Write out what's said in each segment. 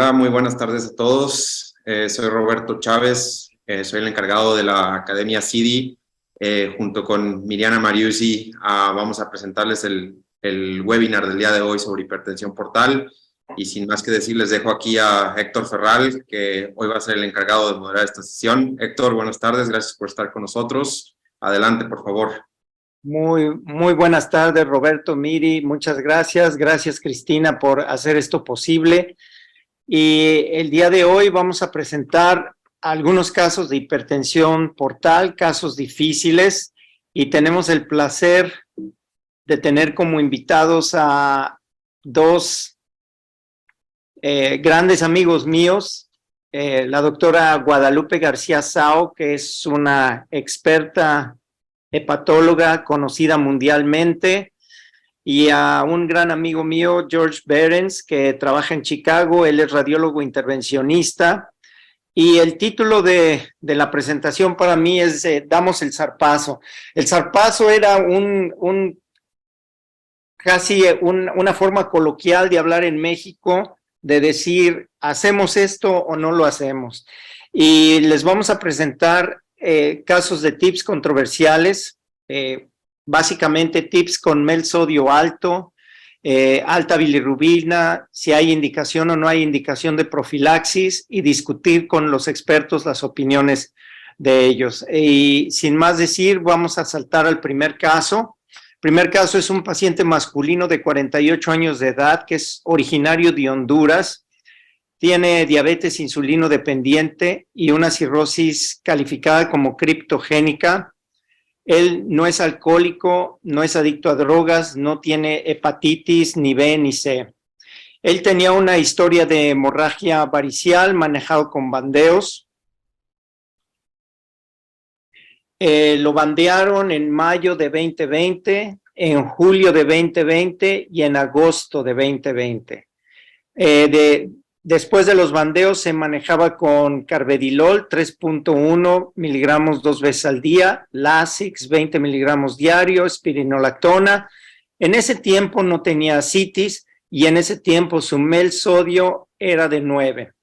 Hola, muy buenas tardes a todos. Soy Roberto Chávez, soy el encargado de la Academia CIDI. Junto con Miriana Mariusi, vamos a presentarles el webinar del día de hoy sobre hipertensión portal. Y sin más que decir, les dejo aquí a Héctor Ferral, que hoy va a ser el encargado de moderar esta sesión. Héctor, buenas tardes, gracias por estar con nosotros. Adelante, por favor. Muy buenas tardes, Roberto, Miri, muchas gracias. Gracias, Cristina, por hacer esto posible. Y el día de hoy vamos a presentar algunos casos de hipertensión portal, casos difíciles, y tenemos el placer de tener como invitados a dos grandes amigos míos, la doctora Guadalupe García Sao, que es una experta hepatóloga conocida mundialmente, y a un gran amigo mío, George Behrens, que trabaja en Chicago. Él es radiólogo intervencionista, y el título de la presentación para mí es Damos el zarpazo. El zarpazo era casi una forma coloquial de hablar en México, de decir, ¿hacemos esto o no lo hacemos? Y les vamos a presentar casos de tips controversiales, básicamente tips con MEL sodio alto, alta bilirrubina, si hay indicación o no hay indicación de profilaxis, y discutir con los expertos las opiniones de ellos. Y sin más decir, vamos a saltar al primer caso. El primer caso es un paciente masculino de 48 años de edad que es originario de Honduras. Tiene diabetes insulino dependiente y una cirrosis calificada como criptogénica. Él no es alcohólico, no es adicto a drogas, no tiene hepatitis ni B ni C. Él tenía una historia de hemorragia varicial manejado con bandeos. Lo bandearon en mayo de 2020, en julio de 2020 y en agosto de 2020. Después de los bandeos se manejaba con carvedilol 3.1 miligramos 2 veces al día, Lasix 20 miligramos diario, espironolactona. En ese tiempo no tenía ascitis y en ese tiempo su MEL sodio era de 9.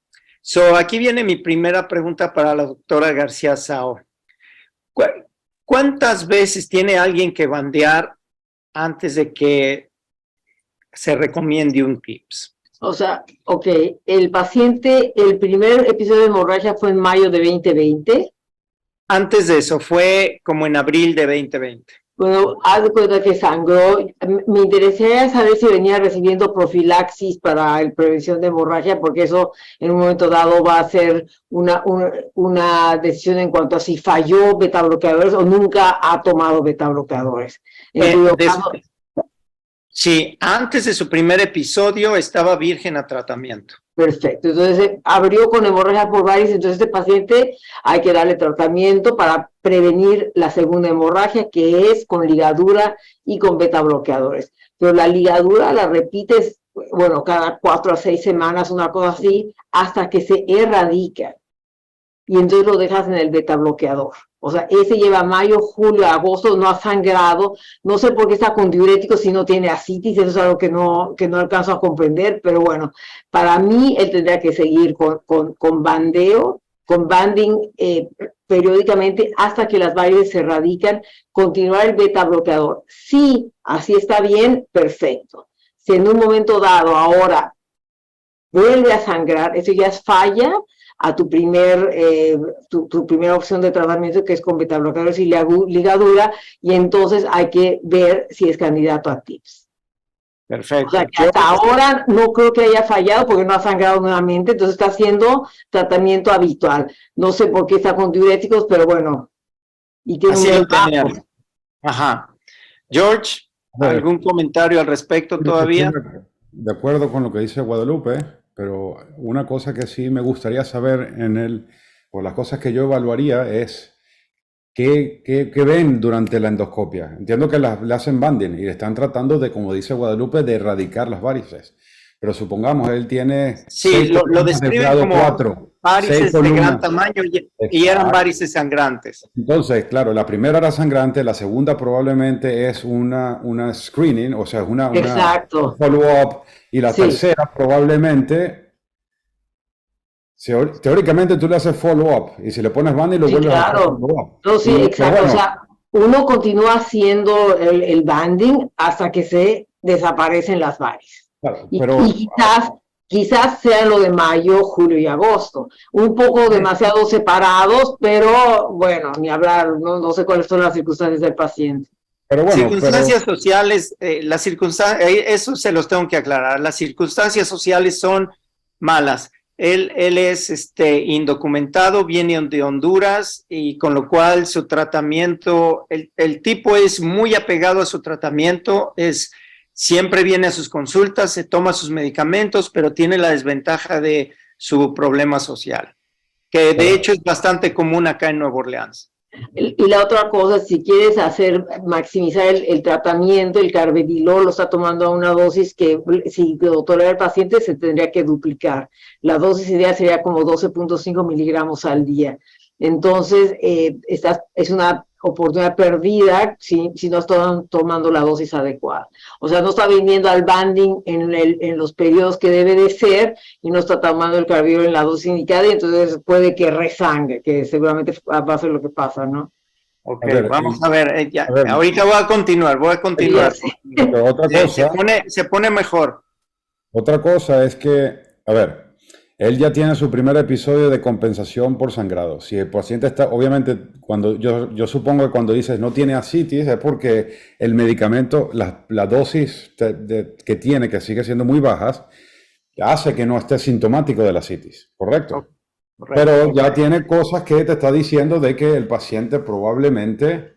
Aquí viene mi primera pregunta para la doctora García Sao. ¿Cuántas veces tiene alguien que bandear antes de que se recomiende un TIPS? O sea, ok, el paciente, el primer episodio de hemorragia fue en mayo de 2020. Antes de eso, fue como en abril de 2020. Bueno, haz de cuenta que sangró. Me interesaría saber si venía recibiendo profilaxis para la prevención de hemorragia, porque eso en un momento dado va a ser una decisión en cuanto a si falló betabloqueadores o nunca ha tomado betabloqueadores. Sí, antes de su primer episodio estaba virgen a tratamiento. Perfecto, entonces abrió con hemorragia por varices, entonces este paciente hay que darle tratamiento para prevenir la segunda hemorragia, que es con ligadura y con betabloqueadores. Pero la ligadura la repites, bueno, cada 4 a 6 semanas, una cosa así, hasta que se erradica. Y entonces lo dejas en el betabloqueador. O sea, ese lleva mayo, julio, agosto, no ha sangrado. No sé por qué está con diuréticos si no tiene ascitis, eso es algo que no alcanzo a comprender, pero bueno, para mí él tendría que seguir con bandeo, con banding periódicamente hasta que las varices se erradican, continuar el betabloqueador. Si así está bien, perfecto. Si en un momento dado ahora vuelve a sangrar, eso ya es falla a tu primera opción de tratamiento, que es con betabloqueadores y ligadura, y entonces hay que ver si es candidato a TIPS. Perfecto. O sea, que hasta ahora no creo que haya fallado porque no ha sangrado nuevamente, entonces está haciendo tratamiento habitual. No sé por qué está con diuréticos, pero bueno. Y tiene así lo teníamos. Ajá. George, ¿algún comentario al respecto todavía? De acuerdo con lo que dice Guadalupe, pero una cosa que sí me gustaría saber o las cosas que yo evaluaría es qué ven durante la endoscopia. Entiendo que le hacen banding y le están tratando de, como dice Guadalupe, de erradicar las varices. Pero supongamos, él tiene... Sí, lo describen como 4, varices de gran tamaño y eran varices sangrantes. Entonces, claro, la primera era sangrante, la segunda probablemente es una screening, o sea, una follow-up, y la tercera probablemente Teóricamente tú le haces follow-up y si le pones banda y lo Sí, vuelves a hacer claro. follow-up. No, sí, Pero exacto. bueno, O sea, uno continúa haciendo el banding hasta que se desaparecen las varices. claro, Y pero quizás sea lo de mayo, julio y agosto. Un poco demasiado separados, pero bueno, ni hablar, no sé cuáles son las circunstancias del paciente. Circunstancias sociales, eso se los tengo que aclarar. Las circunstancias sociales son malas. Él es indocumentado, viene de Honduras y con lo cual su tratamiento, el tipo es muy apegado a su tratamiento, siempre viene a sus consultas, se toma sus medicamentos, pero tiene la desventaja de su problema social, que de hecho es bastante común acá en Nueva Orleans. Y la otra cosa, si quieres maximizar el tratamiento, el carvedilol lo está tomando a una dosis que si lo tolera el paciente se tendría que duplicar. La dosis ideal sería como 12.5 miligramos al día. Entonces, es una oportunidad perdida si no están tomando la dosis adecuada. O sea, no está viniendo al banding en los periodos que debe de ser y no está tomando el carvedilol en la dosis indicada y entonces puede que resangre, que seguramente va a ser lo que pasa, ¿no? Ok, vamos a ver, ahorita voy a continuar. Pero otra cosa, se pone mejor. Otra cosa es que, a ver, él ya tiene su primer episodio de compensación por sangrado. Si el paciente está, obviamente, cuando yo supongo que cuando dices no tiene ascitis es porque el medicamento, la dosis que tiene, que sigue siendo muy bajas, hace que no esté sintomático de la ascitis, ¿correcto? Correcto. Pero ya tiene cosas que te está diciendo de que el paciente probablemente,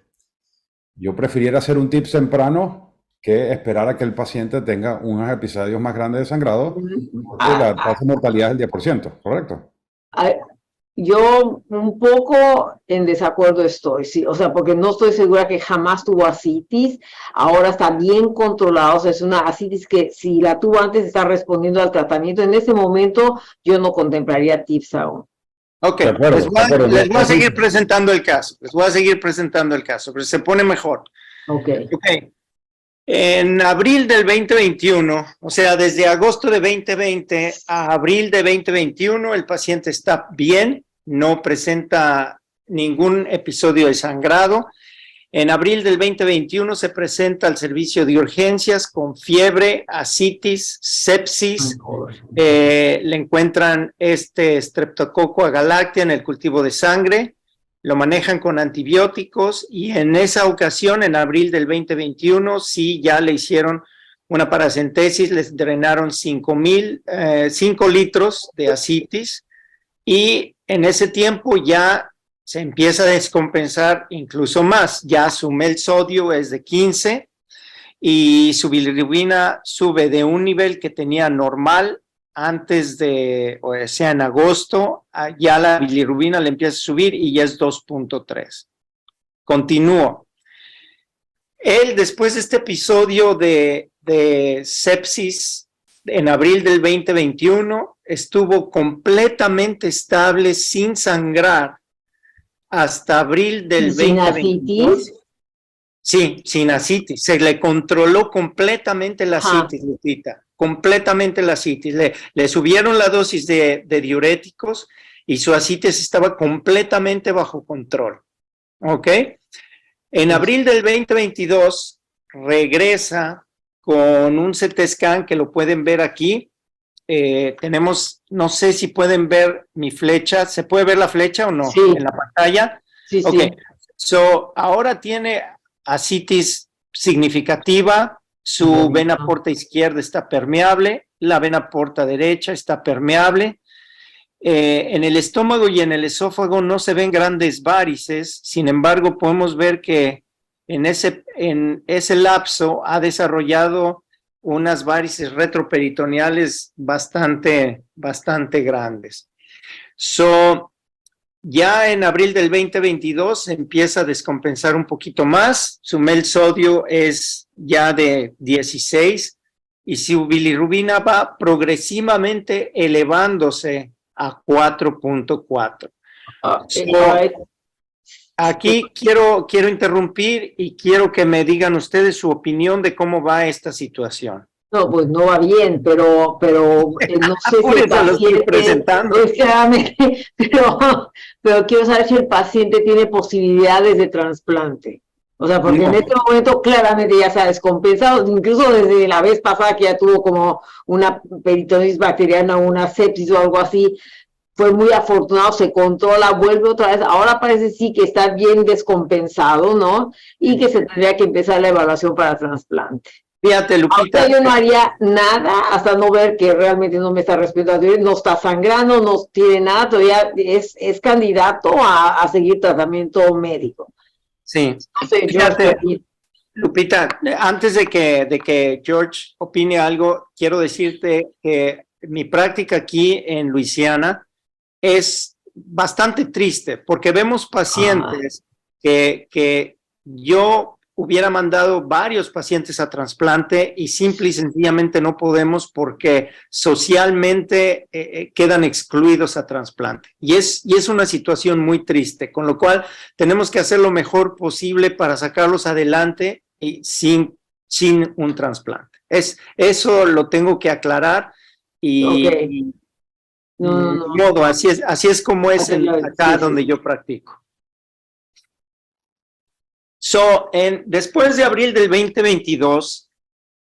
yo prefiriera hacer un TIPS temprano que esperar a que el paciente tenga unos episodios más grandes de sangrado, porque la tasa de mortalidad es el 10%, ¿correcto? Yo un poco en desacuerdo estoy, sí, o sea, porque no estoy segura que jamás tuvo ascitis, ahora está bien controlado, o sea, es una ascitis que si la tuvo antes está respondiendo al tratamiento, en ese momento yo no contemplaría TIPS aún. Ok, les voy a seguir presentando el caso, pero se pone mejor. Ok. En abril del 2021, o sea, desde agosto de 2020 a abril de 2021, el paciente está bien, no presenta ningún episodio de sangrado. En abril del 2021 se presenta al servicio de urgencias con fiebre, ascitis, sepsis. Le encuentran Streptococcus agalactiae en el cultivo de sangre. Lo manejan con antibióticos y en esa ocasión, en abril del 2021, sí ya le hicieron una paracentesis, les drenaron 5 litros de ascitis y en ese tiempo ya se empieza a descompensar incluso más, ya su MEL sodio es de 15 y su bilirrubina sube de un nivel que tenía normal antes de, o sea, en agosto, ya la bilirrubina le empieza a subir y ya es 2.3. Continúo. Él, después de este episodio de sepsis, en abril del 2021, estuvo completamente estable, sin sangrar, hasta abril del 2022. Sí, sin ascitis. Se le controló completamente la ascitis, Lupita. Completamente la ascitis. Le subieron la dosis de diuréticos y su ascitis estaba completamente bajo control. ¿Ok? En abril del 2022 regresa con un CT scan que lo pueden ver aquí. Tenemos, no sé si pueden ver mi flecha. ¿Se puede ver la flecha o no? Sí. En la pantalla. Sí, ok. Sí. So, ahora tiene ascitis significativa, su vena porta izquierda está permeable, la vena porta derecha está permeable. En el estómago y en el esófago no se ven grandes varices, sin embargo podemos ver que en ese lapso ha desarrollado unas varices retroperitoneales bastante grandes. Ya en abril del 2022 se empieza a descompensar un poquito más, su MEL sodio es ya de 16 y su bilirrubina va progresivamente elevándose a 4.4. Aquí quiero interrumpir y quiero que me digan ustedes su opinión de cómo va esta situación. No, pues no va bien, pero no sé si Por el eso lo estoy paciente, presentando. pues, claramente, pero quiero saber si el paciente tiene posibilidades de trasplante. O sea, porque en No. este momento claramente ya se ha descompensado, incluso desde la vez pasada que ya tuvo como una peritonitis bacteriana, una sepsis o algo así, fue muy afortunado, se controla, vuelve otra vez, ahora parece sí que está bien descompensado, ¿no? Y que se tendría que empezar la evaluación para trasplante. Fíjate, Ahorita Lupita, yo no haría nada hasta no ver que realmente no me está respondiendo, no está sangrando, no tiene nada, todavía es candidato a seguir tratamiento médico. sí, No sé, George, fíjate, Lupita, antes de que George opine algo, quiero decirte que mi práctica aquí en Luisiana es bastante triste porque vemos pacientes que yo hubiera mandado varios pacientes a trasplante y simple y sencillamente no podemos porque socialmente quedan excluidos a trasplante. Y es una situación muy triste, con lo cual tenemos que hacer lo mejor posible para sacarlos adelante y sin un trasplante. Eso lo tengo que aclarar ok, y no, ni no, modo, así es como es acá sí, sí, donde sí. yo practico. Después de abril del 2022,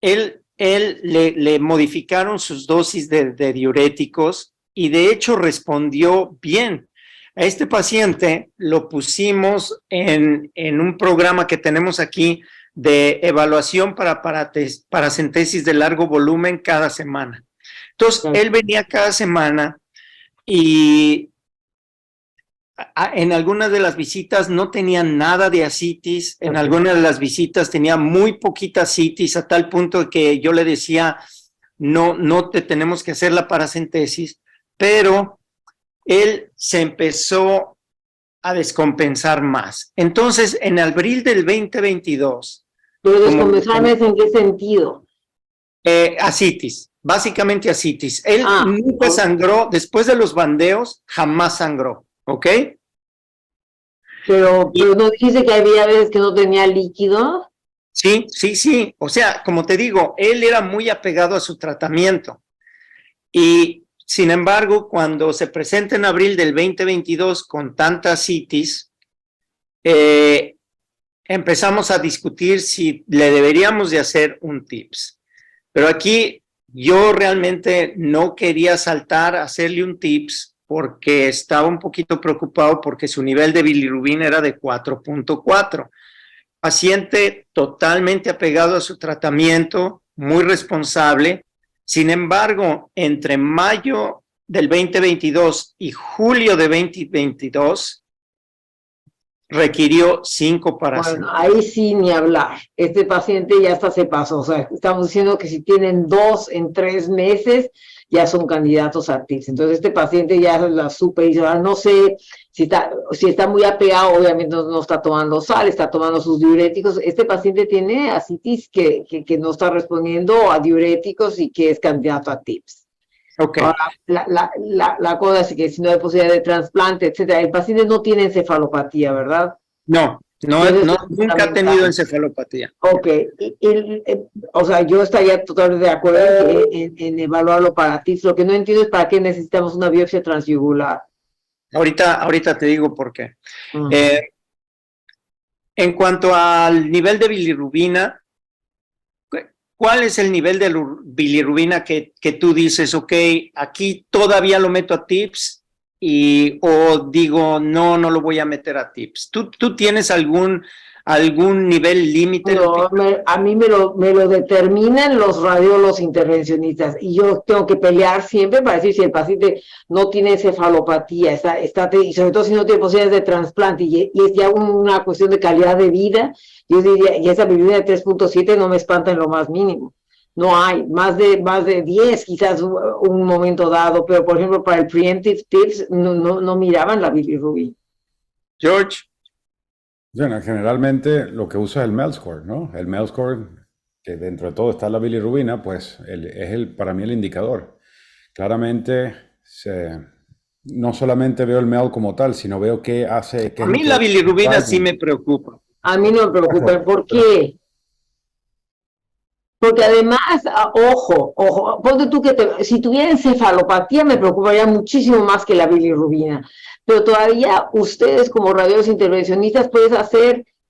él le modificaron sus dosis de diuréticos y de hecho respondió bien. A este paciente lo pusimos en un programa que tenemos aquí de evaluación para paracentesis de largo volumen cada semana. Entonces, él venía cada semana y en algunas de las visitas no tenía nada de ascitis, en algunas de las visitas tenía muy poquita ascitis, a tal punto que yo le decía, no te tenemos que hacer la paracentesis, pero él se empezó a descompensar más. Entonces, en abril del 2022, Pero como descompensarme en qué sentido. ascitis, básicamente ascitis. Él Ah, nunca sangró, después de los bandeos, jamás sangró, ¿ok? pero no dijiste que había veces que no tenía líquido. Sí, sí, sí. O sea, como te digo, él era muy apegado a su tratamiento. Y sin embargo, cuando se presenta en abril del 2022 con tanta citis, empezamos a discutir si le deberíamos de hacer un TIPS. Pero aquí yo realmente no quería saltar a hacerle un TIPS porque estaba un poquito preocupado porque su nivel de bilirrubina era de 4.4. Paciente totalmente apegado a su tratamiento, muy responsable. Sin embargo, entre mayo del 2022 y julio de 2022, requirió 5 Bueno, paracentesis. ahí sí ni hablar. Este paciente ya hasta se pasó. O sea, estamos diciendo que si tienen 2 en 3 meses, ya son candidatos a TIPS. Entonces, este paciente ya la superhizo. Ahora no sé si está muy apegado, obviamente no está tomando sal, está tomando sus diuréticos. Este paciente tiene ascitis que no está respondiendo a diuréticos y que es candidato a TIPS. Ok. Ahora, la cosa es que si no hay posibilidad de trasplante, etcétera, el paciente no tiene encefalopatía, ¿verdad? No, Entonces, nunca ha tenido encefalopatía. ok, o sea, yo estaría totalmente de acuerdo en evaluarlo para TIPS. Lo que no entiendo es para qué necesitamos una biopsia transyugular. Ahorita te digo por qué. Uh-huh. En cuanto al nivel de bilirrubina, ¿cuál es el nivel de bilirrubina que tú dices, ok, aquí todavía lo meto a TIPS o digo, no lo voy a meter a TIPS? ¿Tú tienes algún nivel límite? No, a mí me lo determinan los radiólogos intervencionistas y yo tengo que pelear siempre para decir si el paciente no tiene encefalopatía, y sobre todo si no tiene posibilidades de trasplante y es ya una cuestión de calidad de vida, yo diría, y esa bilirrubina de 3.7 no me espanta en lo más mínimo. No hay, más de 10 quizás un momento dado, pero por ejemplo para el preemptive TIPS no miraban la bilirrubina. George. Bueno, generalmente lo que usa es el MEL score, ¿no? El MEL score, que dentro de todo está la bilirrubina, pues para mí el indicador. Claramente, no solamente veo el MEL como tal, sino veo qué hace, qué A es lo mí la que bilirrubina sí traigo. me preocupa. A mí no me preocupa, ¿por qué? Porque además, ojo, ponte tú que si tuviera encefalopatía me preocuparía muchísimo más que la bilirrubina. Pero todavía ustedes como radiólogos intervencionistas puedes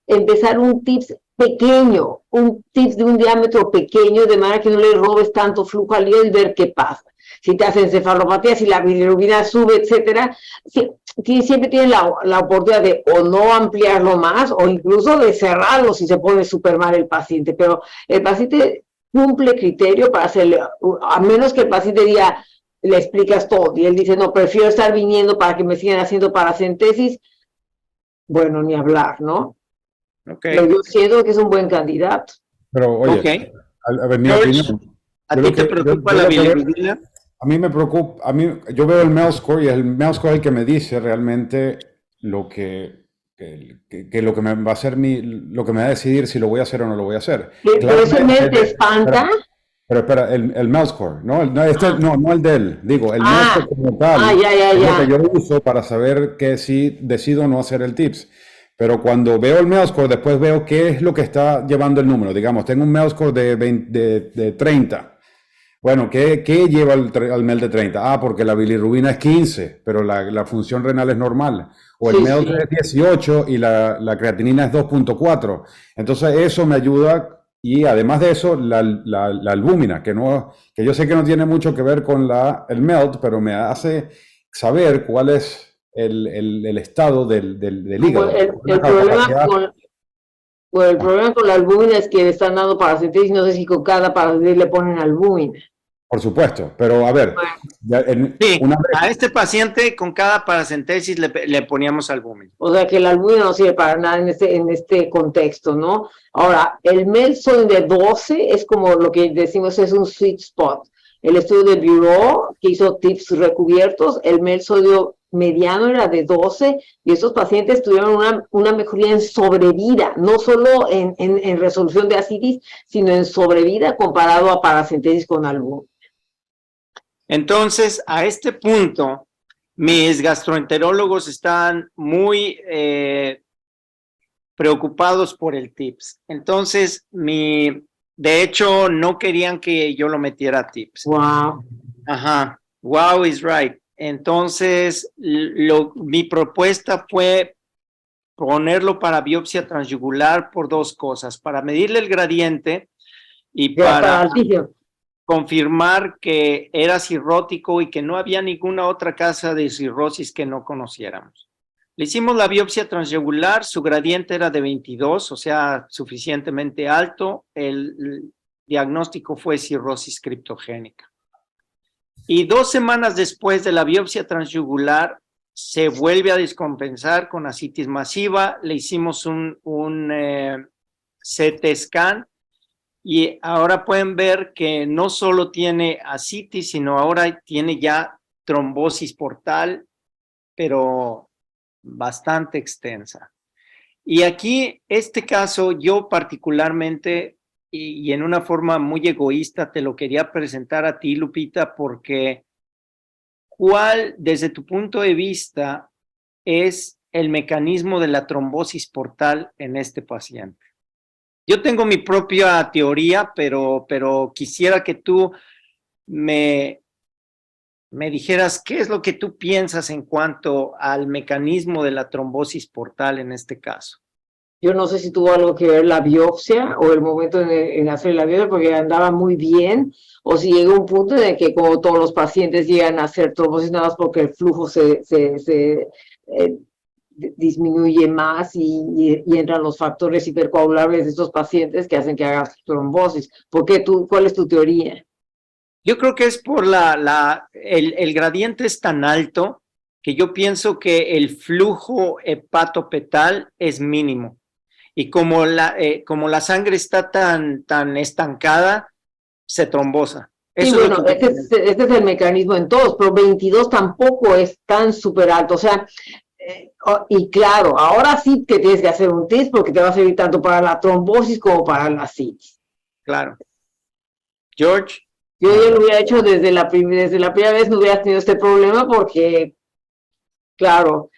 empezar un tips pequeño, un tips de un diámetro pequeño, de manera que no le robes tanto flujo al hígado y ver qué pasa. Si te hace encefalopatía, si la bilirrubina sube, etcétera, siempre tienes la oportunidad de o no ampliarlo más o incluso de cerrarlo si se pone súper mal el paciente. Pero el paciente cumple criterio para hacerle, a menos que el paciente diga, le explicas todo y él dice, no, prefiero estar viniendo para que me sigan haciendo paracentesis, bueno, ni hablar, ¿no? Okay. Pero yo siento que es un buen candidato. Pero oye, Okay. a ver, mi George, opinión. ¿a Yo ti lo te que- preocupa yo la lo que veo- bilirrubina? A mí me preocupa, yo veo el MEL score y el MEL score es el que me dice realmente lo que lo que me va a hacer lo que me va a decidir si lo voy a hacer o no lo voy a hacer. Pero ese mes te espanta. Pero espera, el MEL score, ¿no? No el de él, digo, el MEL score como tal ya. es lo que yo uso para saber que si decido o no hacer el TIPS. Pero cuando veo el MEL score, después veo qué es lo que está llevando el número. Digamos, tengo un MEL score de 30. Bueno, ¿qué lleva al MEL de 30? Ah, porque la bilirrubina es 15, pero la función renal es normal. O el Sí, MEL sí. es 18 y la creatinina es 2.4. Entonces eso me ayuda y además de eso, la albúmina, que yo sé que no tiene mucho que ver con el MELT, pero me hace saber cuál es el estado del hígado. El problema con la albúmina es que le están dando paracentesis, no sé si con cada paracentesis le ponen albúmina. Por supuesto, pero a ver, Sí, una vez, a este paciente con cada paracentesis le poníamos albúmina. O sea que la albúmina no sirve para nada en este contexto, ¿no? Ahora, el Melson de 12 es como lo que decimos es un sweet spot. El estudio de Bureau, que hizo tips recubiertos, el MEL sodio mediano era de 12 y estos pacientes tuvieron una mejoría en sobrevida, no solo en resolución de ascitis, sino en sobrevida comparado a paracentesis con albúmina. Entonces, a este punto, mis gastroenterólogos están muy preocupados por el TIPS. Entonces, de hecho, no querían que yo lo metiera a TIPS. Wow. Ajá, wow is right. Entonces, mi propuesta fue ponerlo para biopsia transyugular por dos cosas, para medirle el gradiente y para confirmar que era cirrótico y que no había ninguna otra causa de cirrosis que no conociéramos. Le hicimos la biopsia transyugular, su gradiente era de 22, o sea, suficientemente alto. El diagnóstico fue cirrosis criptogénica. Y 2 semanas después de la biopsia transyugular, se vuelve a descompensar con ascitis masiva. Le hicimos un CT scan y ahora pueden ver que no solo tiene ascitis, sino ahora tiene ya trombosis portal, pero bastante extensa. Y aquí, este caso, yo particularmente, y en una forma muy egoísta, te lo quería presentar a ti, Lupita, porque ¿cuál, desde tu punto de vista, es el mecanismo de la trombosis portal en este paciente? Yo tengo mi propia teoría, pero quisiera que tú me dijeras qué es lo que tú piensas en cuanto al mecanismo de la trombosis portal en este caso. Yo no sé si tuvo algo que ver la biopsia o el momento en hacer la biopsia, porque andaba muy bien, o si llegó un punto en el que, como todos los pacientes, llegan a hacer trombosis nada más porque el flujo se disminuye más y entran los factores hipercoagulables de estos pacientes que hacen que hagan trombosis. ¿Cuál es tu teoría? Yo creo que es por el gradiente es tan alto que yo pienso que el flujo hepatopetal es mínimo. Y como la sangre está tan estancada, se trombosa. Sí, bueno, este es el mecanismo en todos, pero 22 tampoco es tan súper alto. O sea, y claro, ahora sí que tienes que hacer un test porque te va a servir tanto para la trombosis como para la ascitis. Claro. George. Yo ya lo hubiera hecho desde la primera vez, no hubieras tenido este problema porque, claro.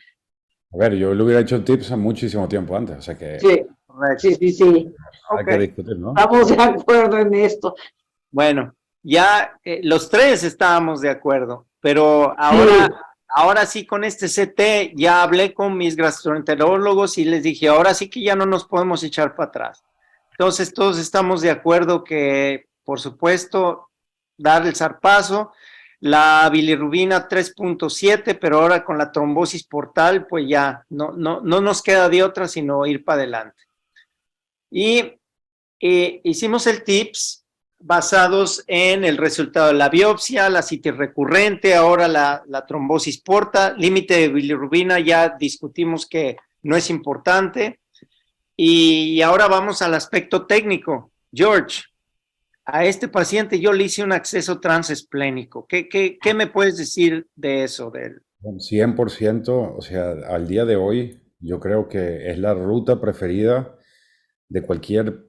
A ver, yo lo hubiera hecho tips muchísimo tiempo antes, o sea que... Sí. Sí, sí, sí. Hay que discutir, ¿no? Estamos de acuerdo en esto. Bueno, ya los tres estábamos de acuerdo, pero Sí. ahora sí con este CT ya hablé con mis gastroenterólogos y les dije, ahora sí que ya no nos podemos echar para atrás. Entonces todos estamos de acuerdo que, por supuesto, dar el zarpazo, la bilirrubina 3.7, pero ahora con la trombosis portal, pues ya no nos queda de otra sino ir para adelante. Y hicimos el TIPS basados en el resultado de la biopsia, la citis recurrente, ahora la trombosis porta, límite de bilirrubina, ya discutimos que no es importante. Y ahora vamos al aspecto técnico. George, a este paciente yo le hice un acceso transesplénico. ¿Qué me puedes decir de eso? De él? 100%, o sea, al día de hoy yo creo que es la ruta preferida de cualquier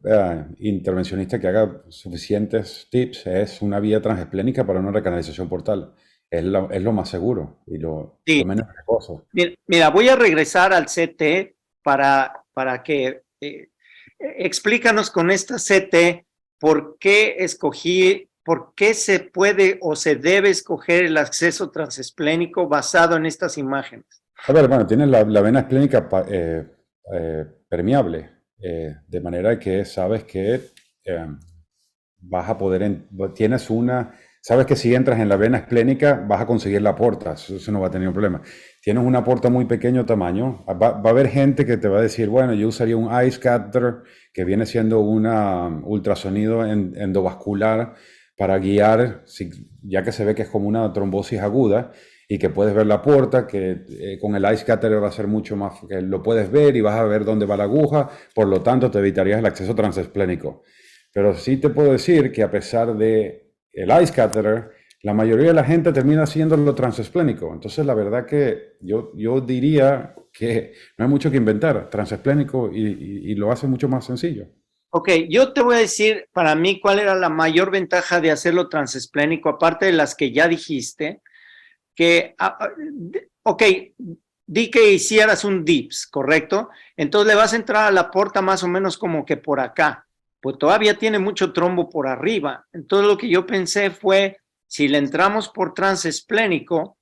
intervencionista que haga suficientes tips, es una vía transesplénica para una recanalización portal. Es lo más seguro y lo Sí. menos riesgoso. Mira, voy a regresar al CT para que explícanos con esta CT por qué se puede o se debe escoger el acceso transesplénico basado en estas imágenes. A ver, bueno, tienes la vena esplénica permeable, de manera que sabes que vas a poder, sabes que si entras en la vena esplénica vas a conseguir la porta, eso no va a tener un problema. Tienes una porta muy pequeño tamaño, va a haber gente que te va a decir, bueno, yo usaría un ice catheter, que viene siendo un ultrasonido endovascular para guiar, ya que se ve que es como una trombosis aguda, y que puedes ver la porta, que con el ice catheter va a ser mucho más, que lo puedes ver y vas a ver dónde va la aguja, por lo tanto te evitarías el acceso transesplénico. Pero sí te puedo decir que a pesar de el ice catheter, la mayoría de la gente termina haciendo lo transesplénico. Entonces la verdad que yo diría que no hay mucho que inventar, transesplénico, y lo hace mucho más sencillo. Ok, yo te voy a decir para mí cuál era la mayor ventaja de hacerlo transesplénico, aparte de las que ya dijiste, que, ok, di que hicieras un DIPS, ¿correcto? Entonces le vas a entrar a la porta más o menos como que por acá, pues todavía tiene mucho trombo por arriba. Entonces lo que yo pensé fue, si le entramos por transesplénico,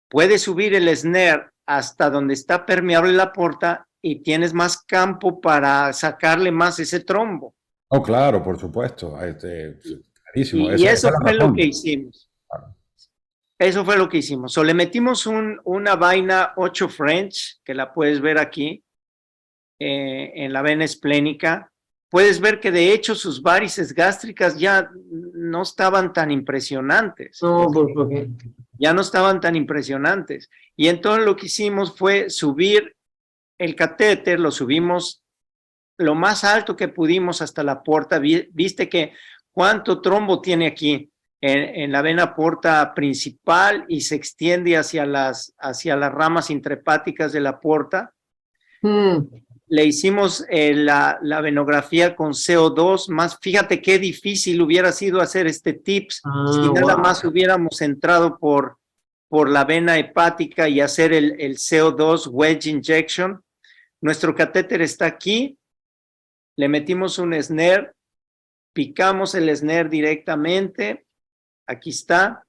puedes subir el snare hasta donde está permeable la porta y tienes más campo para sacarle más ese trombo. Oh, claro, por supuesto. Clarísimo. Y eso fue lo que razón. hicimos. Eso fue lo que hicimos. O le metimos una vaina 8 French, que la puedes ver aquí, en la vena esplénica. Puedes ver que de hecho sus varices gástricas ya no estaban tan impresionantes. No, porque Ya no estaban tan impresionantes. Y entonces lo que hicimos fue subir el catéter, lo subimos lo más alto que pudimos hasta la porta. Viste que cuánto trombo tiene aquí en la vena porta principal y se extiende hacia las ramas intrahepáticas de la porta. Le hicimos la venografía con CO2, más fíjate qué difícil hubiera sido hacer este TIPS si nada más hubiéramos entrado por la vena hepática y hacer el CO2 wedge injection. Nuestro catéter está aquí, le metimos un snare, picamos el snare directamente, aquí está,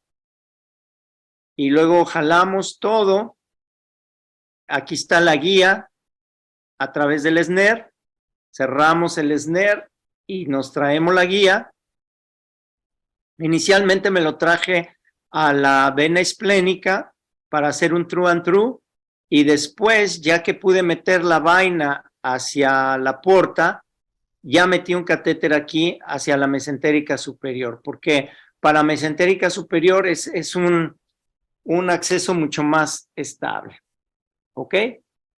y luego jalamos todo, aquí está la guía a través del snare, cerramos el snare y nos traemos la guía. Inicialmente me lo traje a la vena esplénica para hacer un true and true, y después, ya que pude meter la vaina hacia la porta, ya metí un catéter aquí hacia la mesentérica superior, porque para mesentérica superior es un acceso mucho más estable. ¿Ok?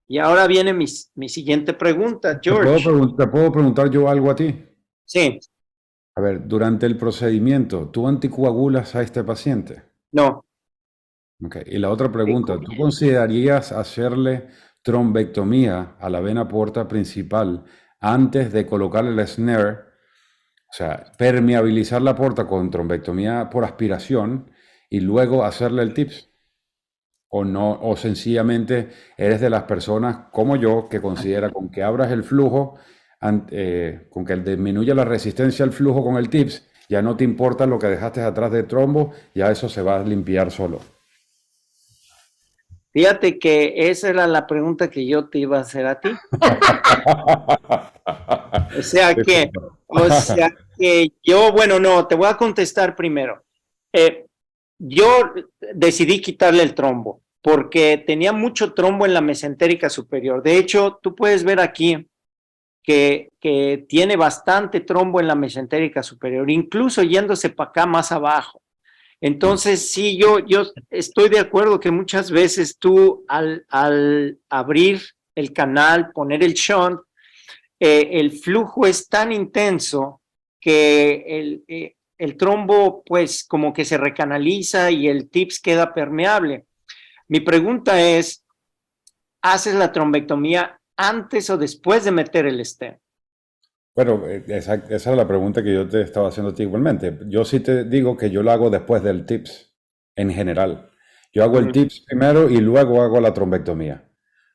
Y ahora viene mi siguiente pregunta, George. ¿Te puedo preguntar yo algo a ti? Sí. A ver, durante el procedimiento, ¿tú anticoagulas a este paciente? No. Ok, y la otra pregunta, ¿tú considerarías hacerle trombectomía a la vena porta principal antes de colocarle el snare? O sea, permeabilizar la porta con trombectomía por aspiración y luego hacerle el TIPS. O no, o sencillamente eres de las personas como yo que considera con que abras el flujo, con que disminuya la resistencia al flujo con el TIPS, ya no te importa lo que dejaste atrás de trombo, ya eso se va a limpiar solo. Fíjate que esa era la pregunta que yo te iba a hacer a ti. O sea que yo, bueno, no, te voy a contestar primero. Yo decidí quitarle el trombo porque tenía mucho trombo en la mesentérica superior. De hecho, tú puedes ver aquí que tiene bastante trombo en la mesentérica superior, incluso yéndose para acá más abajo. Entonces, sí, yo estoy de acuerdo que muchas veces tú al abrir el canal, poner el shunt, el flujo es tan intenso que el trombo pues como que se recanaliza y el TIPS queda permeable. Mi pregunta es, ¿haces la trombectomía antes o después de meter el stent? Bueno, esa es la pregunta que yo te estaba haciendo a ti igualmente. Yo sí te digo que yo lo hago después del TIPS, en general. Yo hago el TIPS primero y luego hago la trombectomía.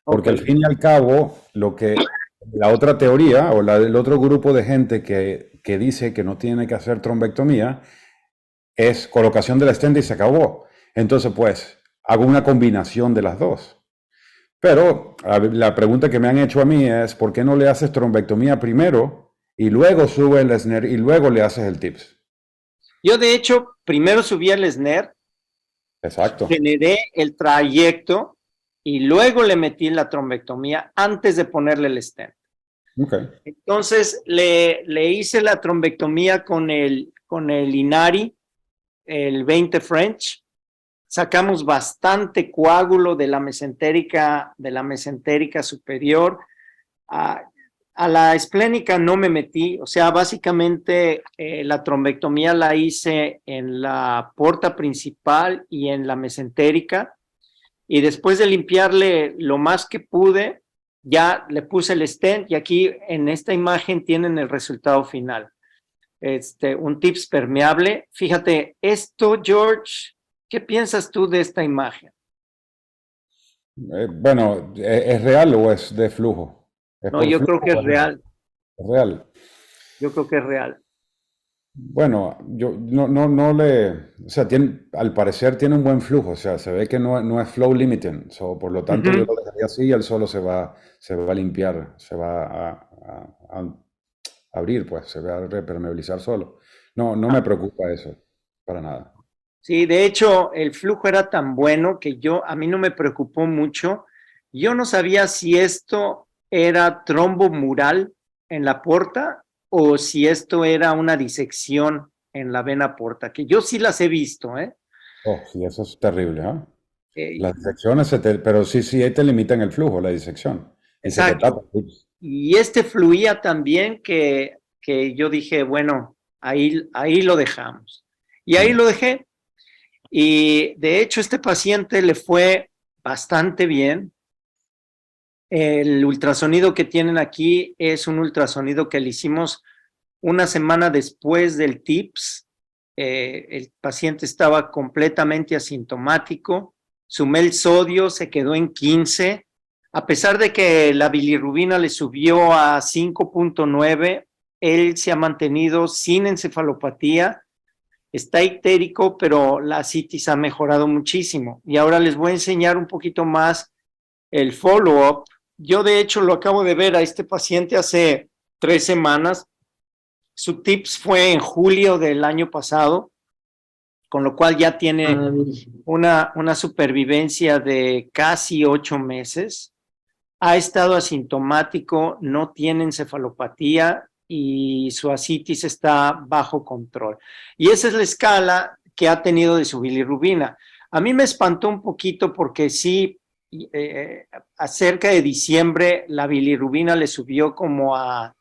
Porque al fin y al cabo, la otra teoría o el otro grupo de gente que dice que no tiene que hacer trombectomía es colocación del stent y se acabó. Entonces, pues, hago una combinación de las dos. Pero la pregunta que me han hecho a mí es, ¿por qué no le haces trombectomía primero y luego sube el snare y luego le haces el TIPS? Yo, de hecho, primero subí el snare, Exacto. generé el trayecto y luego le metí la trombectomía antes de ponerle el stent. Okay. Entonces, le hice la trombectomía con el Inari, el 20 French. Sacamos bastante coágulo de la mesentérica superior. A la esplénica no me metí, o sea, básicamente la trombectomía la hice en la porta principal y en la mesentérica, y después de limpiarle lo más que pude, ya le puse el stent, y aquí en esta imagen tienen el resultado final. Un TIPS permeable. Fíjate, esto, George, ¿qué piensas tú de esta imagen? Bueno, ¿es real o es de flujo? ¿Es No, por yo flujo creo que o es real. es real? Yo creo que es real. Bueno, yo no o sea, al parecer tiene un buen flujo, o sea, se ve que no es flow limiting, por lo tanto yo lo dejaría así y él solo se va a limpiar, se va a abrir, pues, se va a repermeabilizar solo. No me preocupa eso, para nada. Sí, de hecho, el flujo era tan bueno que a mí no me preocupó mucho. Yo no sabía si esto era trombo mural en la porta o si esto era una disección en la vena porta, que yo sí las he visto, ¿eh? Oh, sí, eso es terrible, ¿ah? Eh, Las disecciones, pero sí, ahí te limitan el flujo, la disección, y se te tapa. exacto. Y fluía tan bien que yo dije, bueno, ahí lo dejamos. Y ahí Mm. lo dejé. Y de hecho, este paciente le fue bastante bien. El ultrasonido que tienen aquí es un ultrasonido que le hicimos una semana después del TIPS. El paciente estaba completamente asintomático. Su MEL sodio se quedó en 15. A pesar de que la bilirrubina le subió a 5.9, él se ha mantenido sin encefalopatía. Está ictérico, pero la citis ha mejorado muchísimo. Y ahora les voy a enseñar un poquito más el follow-up. Yo, de hecho, lo acabo de ver a este paciente hace 3 semanas. Su TIPS fue en julio del año pasado, con lo cual ya tiene una supervivencia de casi 8 meses. Ha estado asintomático, no tiene encefalopatía y su ascitis está bajo control. Y esa es la escala que ha tenido de su bilirrubina. A mí me espantó un poquito porque sí, cerca de diciembre la bilirrubina le subió como a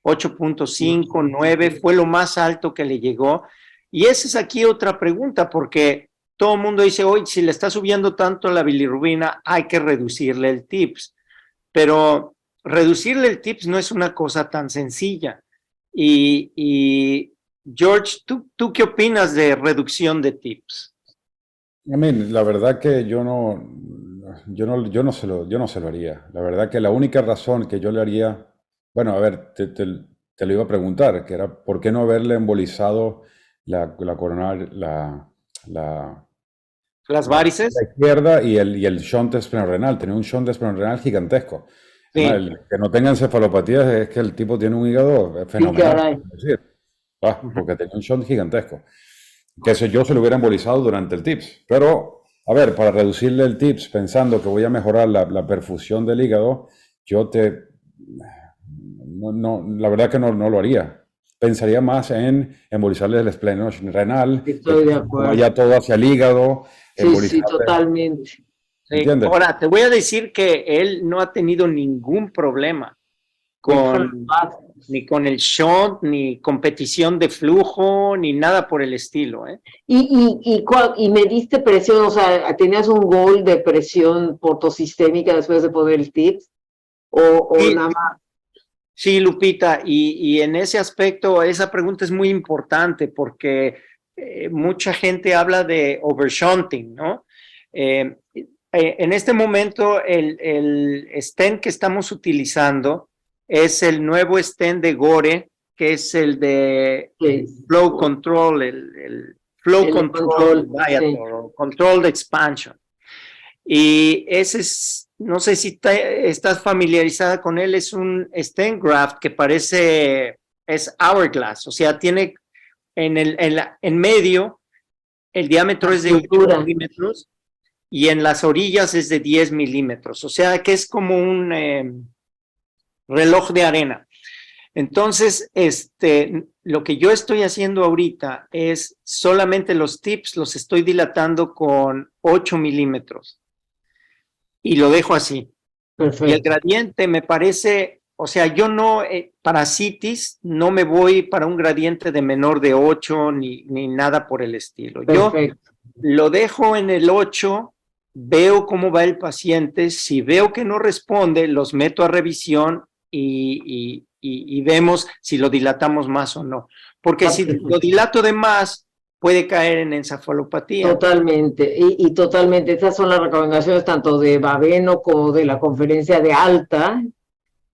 8.5, 9, fue lo más alto que le llegó. Y esa es aquí otra pregunta, porque todo el mundo dice, oye, si le está subiendo tanto la bilirrubina, hay que reducirle el TIPS. Pero reducirle el TIPS no es una cosa tan sencilla. Y George, ¿tú qué opinas de reducción de TIPS? I mean, la verdad que yo no se lo haría. La verdad que la única razón que yo le haría Bueno, a ver, te lo iba a preguntar, que era ¿por qué no haberle embolizado la coronar, Las la varices, izquierda y el shunt esplenorrenal? Tenía un shunt esplenorrenal gigantesco. Además, sí. el que no tenga encefalopatías es que el tipo tiene un hígado Sí, fenomenal, caray. es decir, Ujú. porque tenía un shunt gigantesco. Que eso yo se lo hubiera embolizado durante el TIPS. Pero, a ver, para reducirle el TIPS, pensando que voy a mejorar la perfusión del hígado, yo te... la verdad que no lo haría. Pensaría más en embolizarle el espleno renal, que Estoy de acuerdo. vaya todo hacia el hígado, Sí, sí, embolizarle, totalmente. Sí. ¿entiendes? Ahora, te voy a decir que él no ha tenido ningún problema con Exacto. ni con el shunt, ni competición de flujo, ni nada por el estilo, ¿eh? Y me diste presión, o sea, ¿tenías un gol de presión portosistémica después de poner el TIPS? O Sí, nada más. sí, Lupita, y en ese aspecto, esa pregunta es muy importante porque mucha gente habla de overshunting, ¿no? En este momento, el stent que estamos utilizando es el nuevo stent de Gore, que es el de Sí. Flow Control, el Flow El Control control, sí. Diator, o Controlled Expansion. Y ese es, no sé si estás familiarizada con él, es un stent graft que parece, es hourglass, o sea, tiene en medio, el diámetro La es de 8 estructura. milímetros y en las orillas es de 10 milímetros, o sea, que es como un reloj de arena. Entonces, lo que yo estoy haciendo ahorita es solamente los tips, los estoy dilatando con 8 milímetros y lo dejo así. Y el Perfecto. gradiente me parece, o sea, yo no, para citis, no me voy para un gradiente de menor de 8 ni nada por el estilo. Yo Perfecto. lo dejo en el 8, veo cómo va el paciente, si veo que no responde, los meto a revisión y vemos si lo dilatamos más o no. Porque Está si lo perfecto. dilato de más, puede caer en encefalopatía. Totalmente, y totalmente. Esas son las recomendaciones tanto de Baveno como de la conferencia de Alta,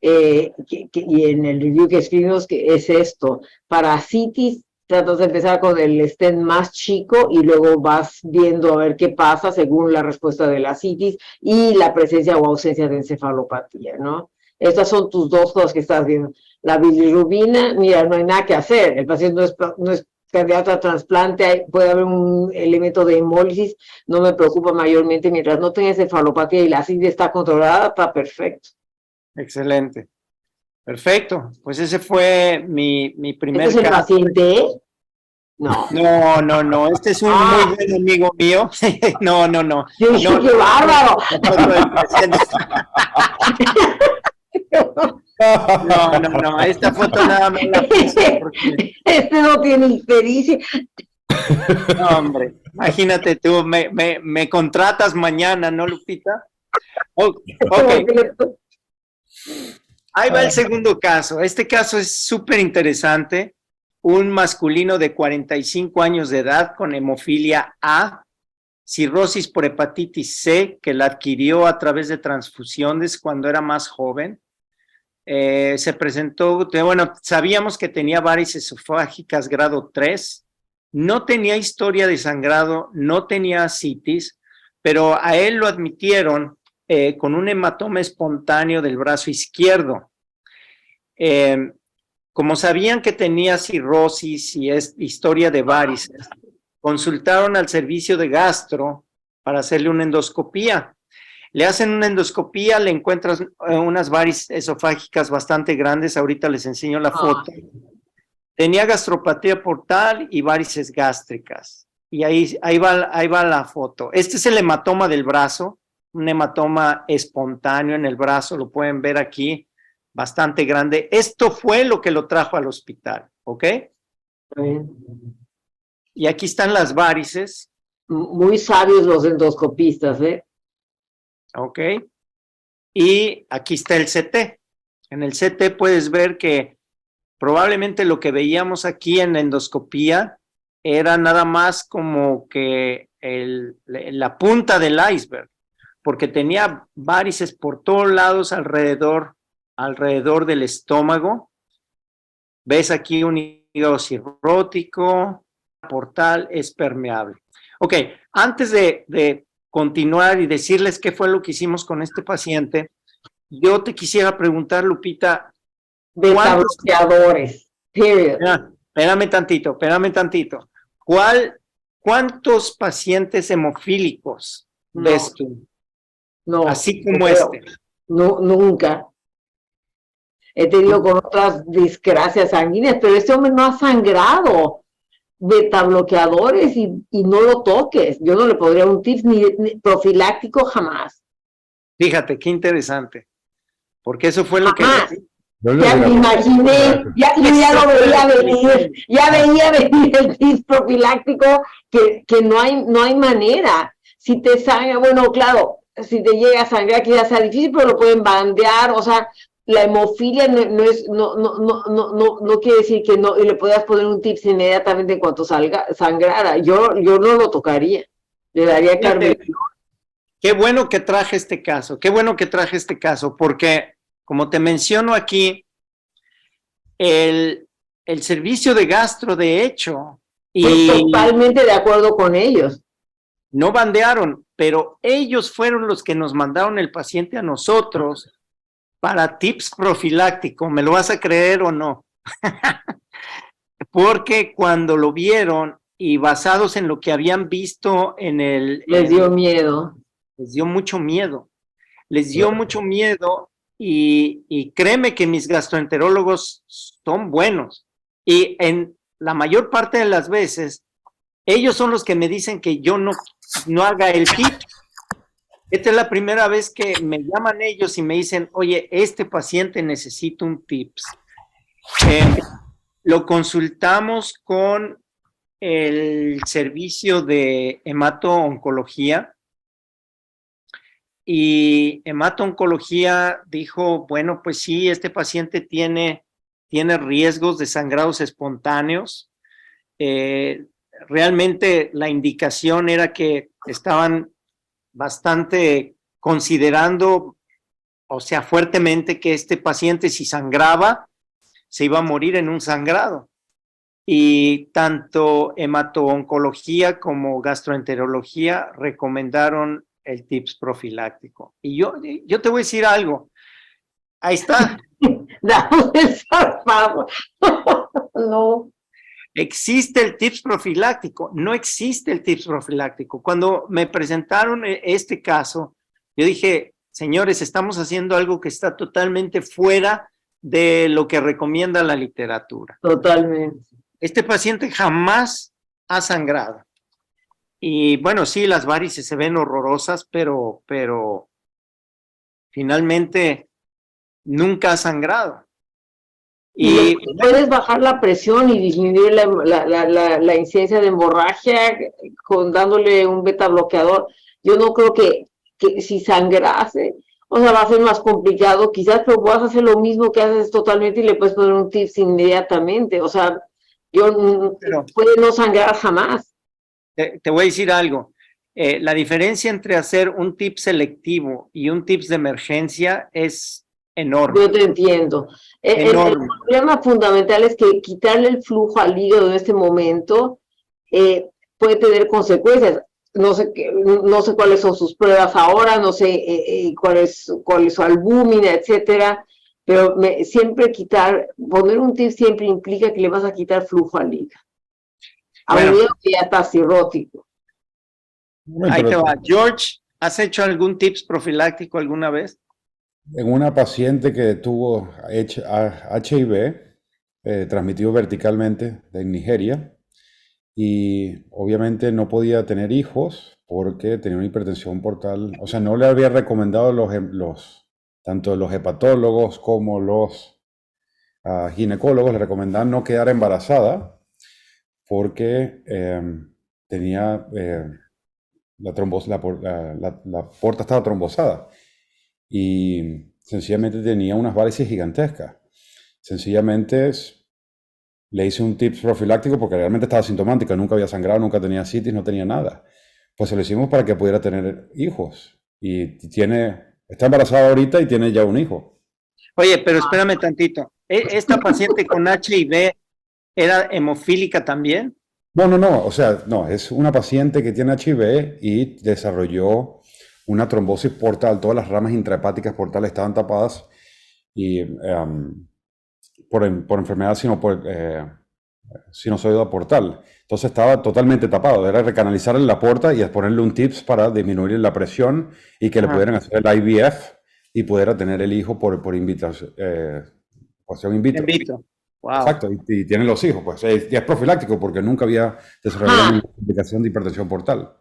y en el review que escribimos, que es esto. Para citis, tratas de empezar con el stent más chico y luego vas viendo a ver qué pasa según la respuesta de la citis y la presencia o ausencia de encefalopatía, ¿no? Estas son tus dos cosas que estás viendo. La bilirrubina, mira, no hay nada que hacer. El paciente no es candidato a trasplante, puede haber un elemento de hemólisis, no me preocupa mayormente. Mientras no tenga encefalopatía y la citis está controlada, está perfecto. Excelente. Perfecto. Pues ese fue mi ¿Este es primer el caso. paciente? No. No, no, no. Este es un muy Ah, buen amigo mío. No, no, no. yo No, dije, qué bárbaro. la foto del paciente. No, no, no. Esta foto nada más la puse porque, Este no tiene ictericia. no, hombre. Imagínate tú, me contratas mañana, ¿no, Lupita? Ok. Ahí va el segundo caso. Este caso es súper interesante. Un masculino de 45 años de edad con hemofilia A, cirrosis por hepatitis C, que la adquirió a través de transfusiones cuando era más joven. Se presentó, bueno, sabíamos que tenía varices esofágicas grado 3, no tenía historia de sangrado, no tenía citis, pero a él lo admitieron con un hematoma espontáneo del brazo izquierdo. Eh, Como sabían que tenía cirrosis y es historia de varices, consultaron al servicio de gastro para hacerle una endoscopía. Le hacen una endoscopía, le encuentran unas varices esofágicas bastante grandes, ahorita les enseño la foto. Tenía gastropatía portal y varices gástricas. Y ahí va la foto. Este es el hematoma del brazo, un hematoma espontáneo en el brazo, lo pueden ver aquí, bastante grande. Esto fue lo que lo trajo al hospital, ¿ok? Y aquí están las varices, Muy sabios los endoscopistas, ¿eh? ¿ok? Y aquí está el CT. En el CT puedes ver que probablemente lo que veíamos aquí en la endoscopía era nada más como que la punta del iceberg, porque tenía varices por todos lados alrededor alrededor del estómago. Ves aquí un hígado cirrótico, portal es permeable. Ok, antes de continuar y decirles qué fue lo que hicimos con este paciente, yo te quisiera preguntar, Lupita, Beta bloqueadores, period. Espérame tantito. ¿Cuántos pacientes hemofílicos ves tú? No. Así como No, nunca. He tenido con otras discrasias sanguíneas, pero este hombre no ha sangrado. Beta bloqueadores y no lo toques. Yo no le podría un tips ni profiláctico jamás. Fíjate, qué interesante. Porque eso fue lo que... Ya me imaginé, yo ya lo veía venir, ya veía venir el tips profiláctico que no hay manera. Si te sangra, bueno, claro, si te llega a sangrar quizás sea difícil, pero lo pueden bandear, o sea, la hemofilia no quiere decir que no, y le puedas poner un tips inmediatamente en cuanto sangrara. Yo no lo tocaría, le daría carne. Qué bueno que traje este caso, porque como te menciono aquí, el servicio de gastro, de hecho, Estoy totalmente de acuerdo con ellos. No bandearon, pero ellos fueron los que nos mandaron el paciente a nosotros para tips profiláctico. ¿Me lo vas a creer o no? Porque cuando lo vieron y basados en lo que habían visto en el... Les dio miedo. Les dio mucho miedo. Y créeme que mis gastroenterólogos son buenos. Y en la mayor parte de las veces, ellos son los que me dicen que yo no haga el tip. Esta es la primera vez que me llaman ellos y me dicen, oye, este paciente necesita un tips. Lo consultamos con el servicio de hemato-oncología y hemato-oncología dijo, bueno, pues sí, este paciente tiene riesgos de sangrados espontáneos. Realmente la indicación era que estaban bastante considerando, o sea, fuertemente que este paciente si sangraba, se iba a morir en un sangrado. Y tanto hemato-oncología como gastroenterología recomendaron el tips profiláctico. Y yo te voy a decir algo. Ahí está. No. ¿Existe el tips profiláctico? No existe el tips profiláctico. Cuando me presentaron este caso, yo dije, señores, estamos haciendo algo que está totalmente fuera de lo que recomienda la literatura. Totalmente. Este paciente jamás ha sangrado. Y bueno, sí, las varices se ven horrorosas, pero finalmente nunca ha sangrado. Y puedes bajar la presión y disminuir la incidencia de hemorragia dándole un beta bloqueador. Yo no creo que si sangrase, o sea, va a ser más complicado quizás, pero vas a hacer lo mismo que haces totalmente y le puedes poner un tips inmediatamente. O sea, puede no sangrar jamás. Te voy a decir algo. La diferencia entre hacer un tip selectivo y un tips de emergencia es enorme. Yo te entiendo. El problema fundamental es que quitarle el flujo al hígado en este momento puede tener consecuencias. No sé cuáles son sus pruebas ahora, no sé cuál es su albúmina, etcétera, pero poner un tip siempre implica que le vas a quitar flujo al hígado. A un hígado que ya está cirrótico. Ahí te va. George, ¿has hecho algún tips profiláctico alguna vez? En una paciente que tuvo HIV, transmitido verticalmente de Nigeria, y obviamente no podía tener hijos porque tenía una hipertensión portal. O sea, no le había recomendado tanto los hepatólogos como los ginecólogos, le recomendaban no quedar embarazada porque tenía la porta estaba trombosada. Y sencillamente tenía unas varices gigantescas. Sencillamente le hice un tips profiláctico porque realmente estaba sintomática, nunca había sangrado, nunca tenía citis, no tenía nada. Pues se lo hicimos para que pudiera tener hijos. Y está embarazada ahorita y tiene ya un hijo. Oye, pero espérame tantito. ¿Esta paciente con HIV era hemofílica también? No, o sea, no, es una paciente que tiene HIV y desarrolló una trombosis portal, todas las ramas intrahepáticas portales estaban tapadas y por enfermedad sinusoidea portal. Entonces estaba totalmente tapado, era recanalizarle la porta y ponerle un TIPS para disminuir la presión y que le pudieran hacer el IVF y pudiera tener el hijo por in In vitro. vitro. Wow. Exacto, y tienen los hijos, pues ya es profiláctico porque nunca había desarrollado ninguna complicación de hipertensión portal.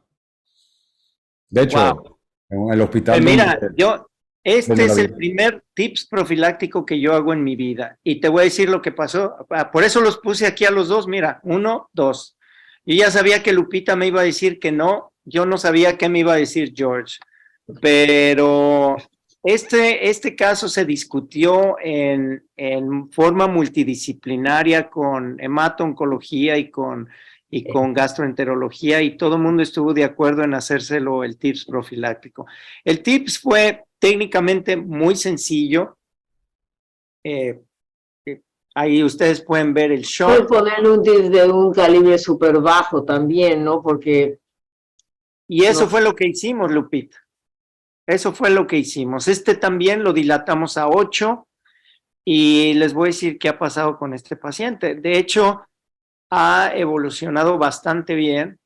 De hecho, en el hospital Mira, donde este es la el primer tips profiláctico que yo hago en mi vida y te voy a decir lo que pasó. Por eso los puse aquí a los dos, mira, 1, 2. Yo ya sabía que Lupita me iba a decir que no, yo no sabía qué me iba a decir George, pero este caso se discutió en forma multidisciplinaria con hemato-oncología y con gastroenterología y todo el mundo estuvo de acuerdo en hacérselo el TIPS profiláctico. El TIPS fue técnicamente muy sencillo. Ahí ustedes pueden ver el shot. Puedes ponerle un TIPS de un calibre súper bajo también, ¿no? Porque... Y eso fue lo que hicimos, Lupita. Eso fue lo que hicimos. Este también lo dilatamos a 8 y les voy a decir qué ha pasado con este paciente. De hecho, ha evolucionado bastante bien.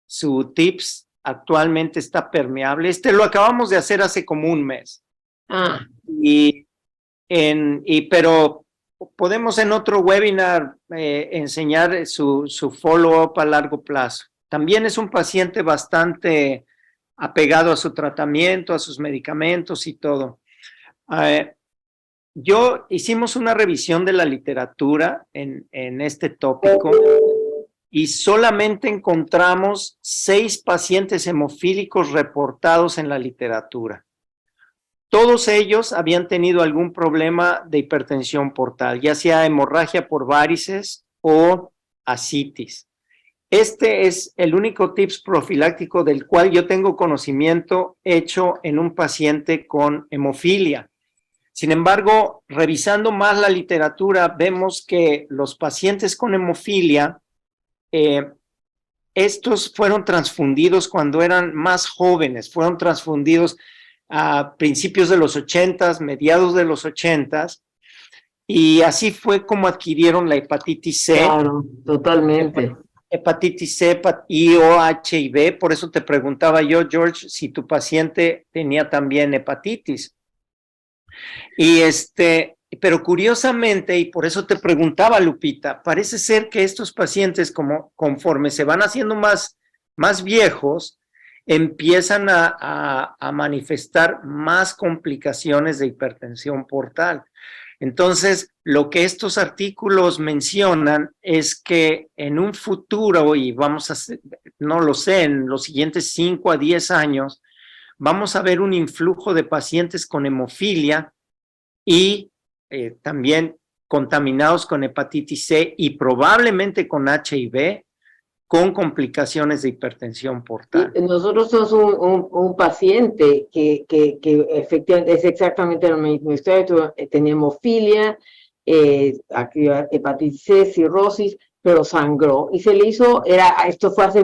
Su TIPS actualmente está permeable. Este lo acabamos de hacer hace como un mes. Pero podemos en otro webinar enseñar su follow-up a largo plazo. También es un paciente bastante apegado a su tratamiento, a sus medicamentos y todo. Hicimos una revisión de la literatura en este tópico y solamente encontramos 6 pacientes hemofílicos reportados en la literatura. Todos ellos habían tenido algún problema de hipertensión portal, ya sea hemorragia por varices o ascitis. Este es el único TIPS profiláctico del cual yo tengo conocimiento hecho en un paciente con hemofilia. Sin embargo, revisando más la literatura, vemos que los pacientes con hemofilia, estos fueron transfundidos cuando eran más jóvenes, fueron transfundidos a principios de los 80s, mediados de los 80s, y así fue como adquirieron la hepatitis C. Claro, totalmente. Hepatitis C y o HIV, por eso te preguntaba yo, George, si tu paciente tenía también hepatitis. Pero curiosamente, y por eso te preguntaba, Lupita, parece ser que estos pacientes, conforme se van haciendo más viejos, empiezan a manifestar más complicaciones de hipertensión portal. Entonces, lo que estos artículos mencionan es que en un futuro, y no lo sé, en los siguientes 5 a 10 años, vamos a ver un influjo de pacientes con hemofilia y también contaminados con hepatitis C y probablemente con HIV, con complicaciones de hipertensión portal. Nosotros somos un paciente que efectivamente es exactamente la misma historia, tenía hemofilia, hepatitis C, cirrosis, pero sangró y se le hizo, esto fue hace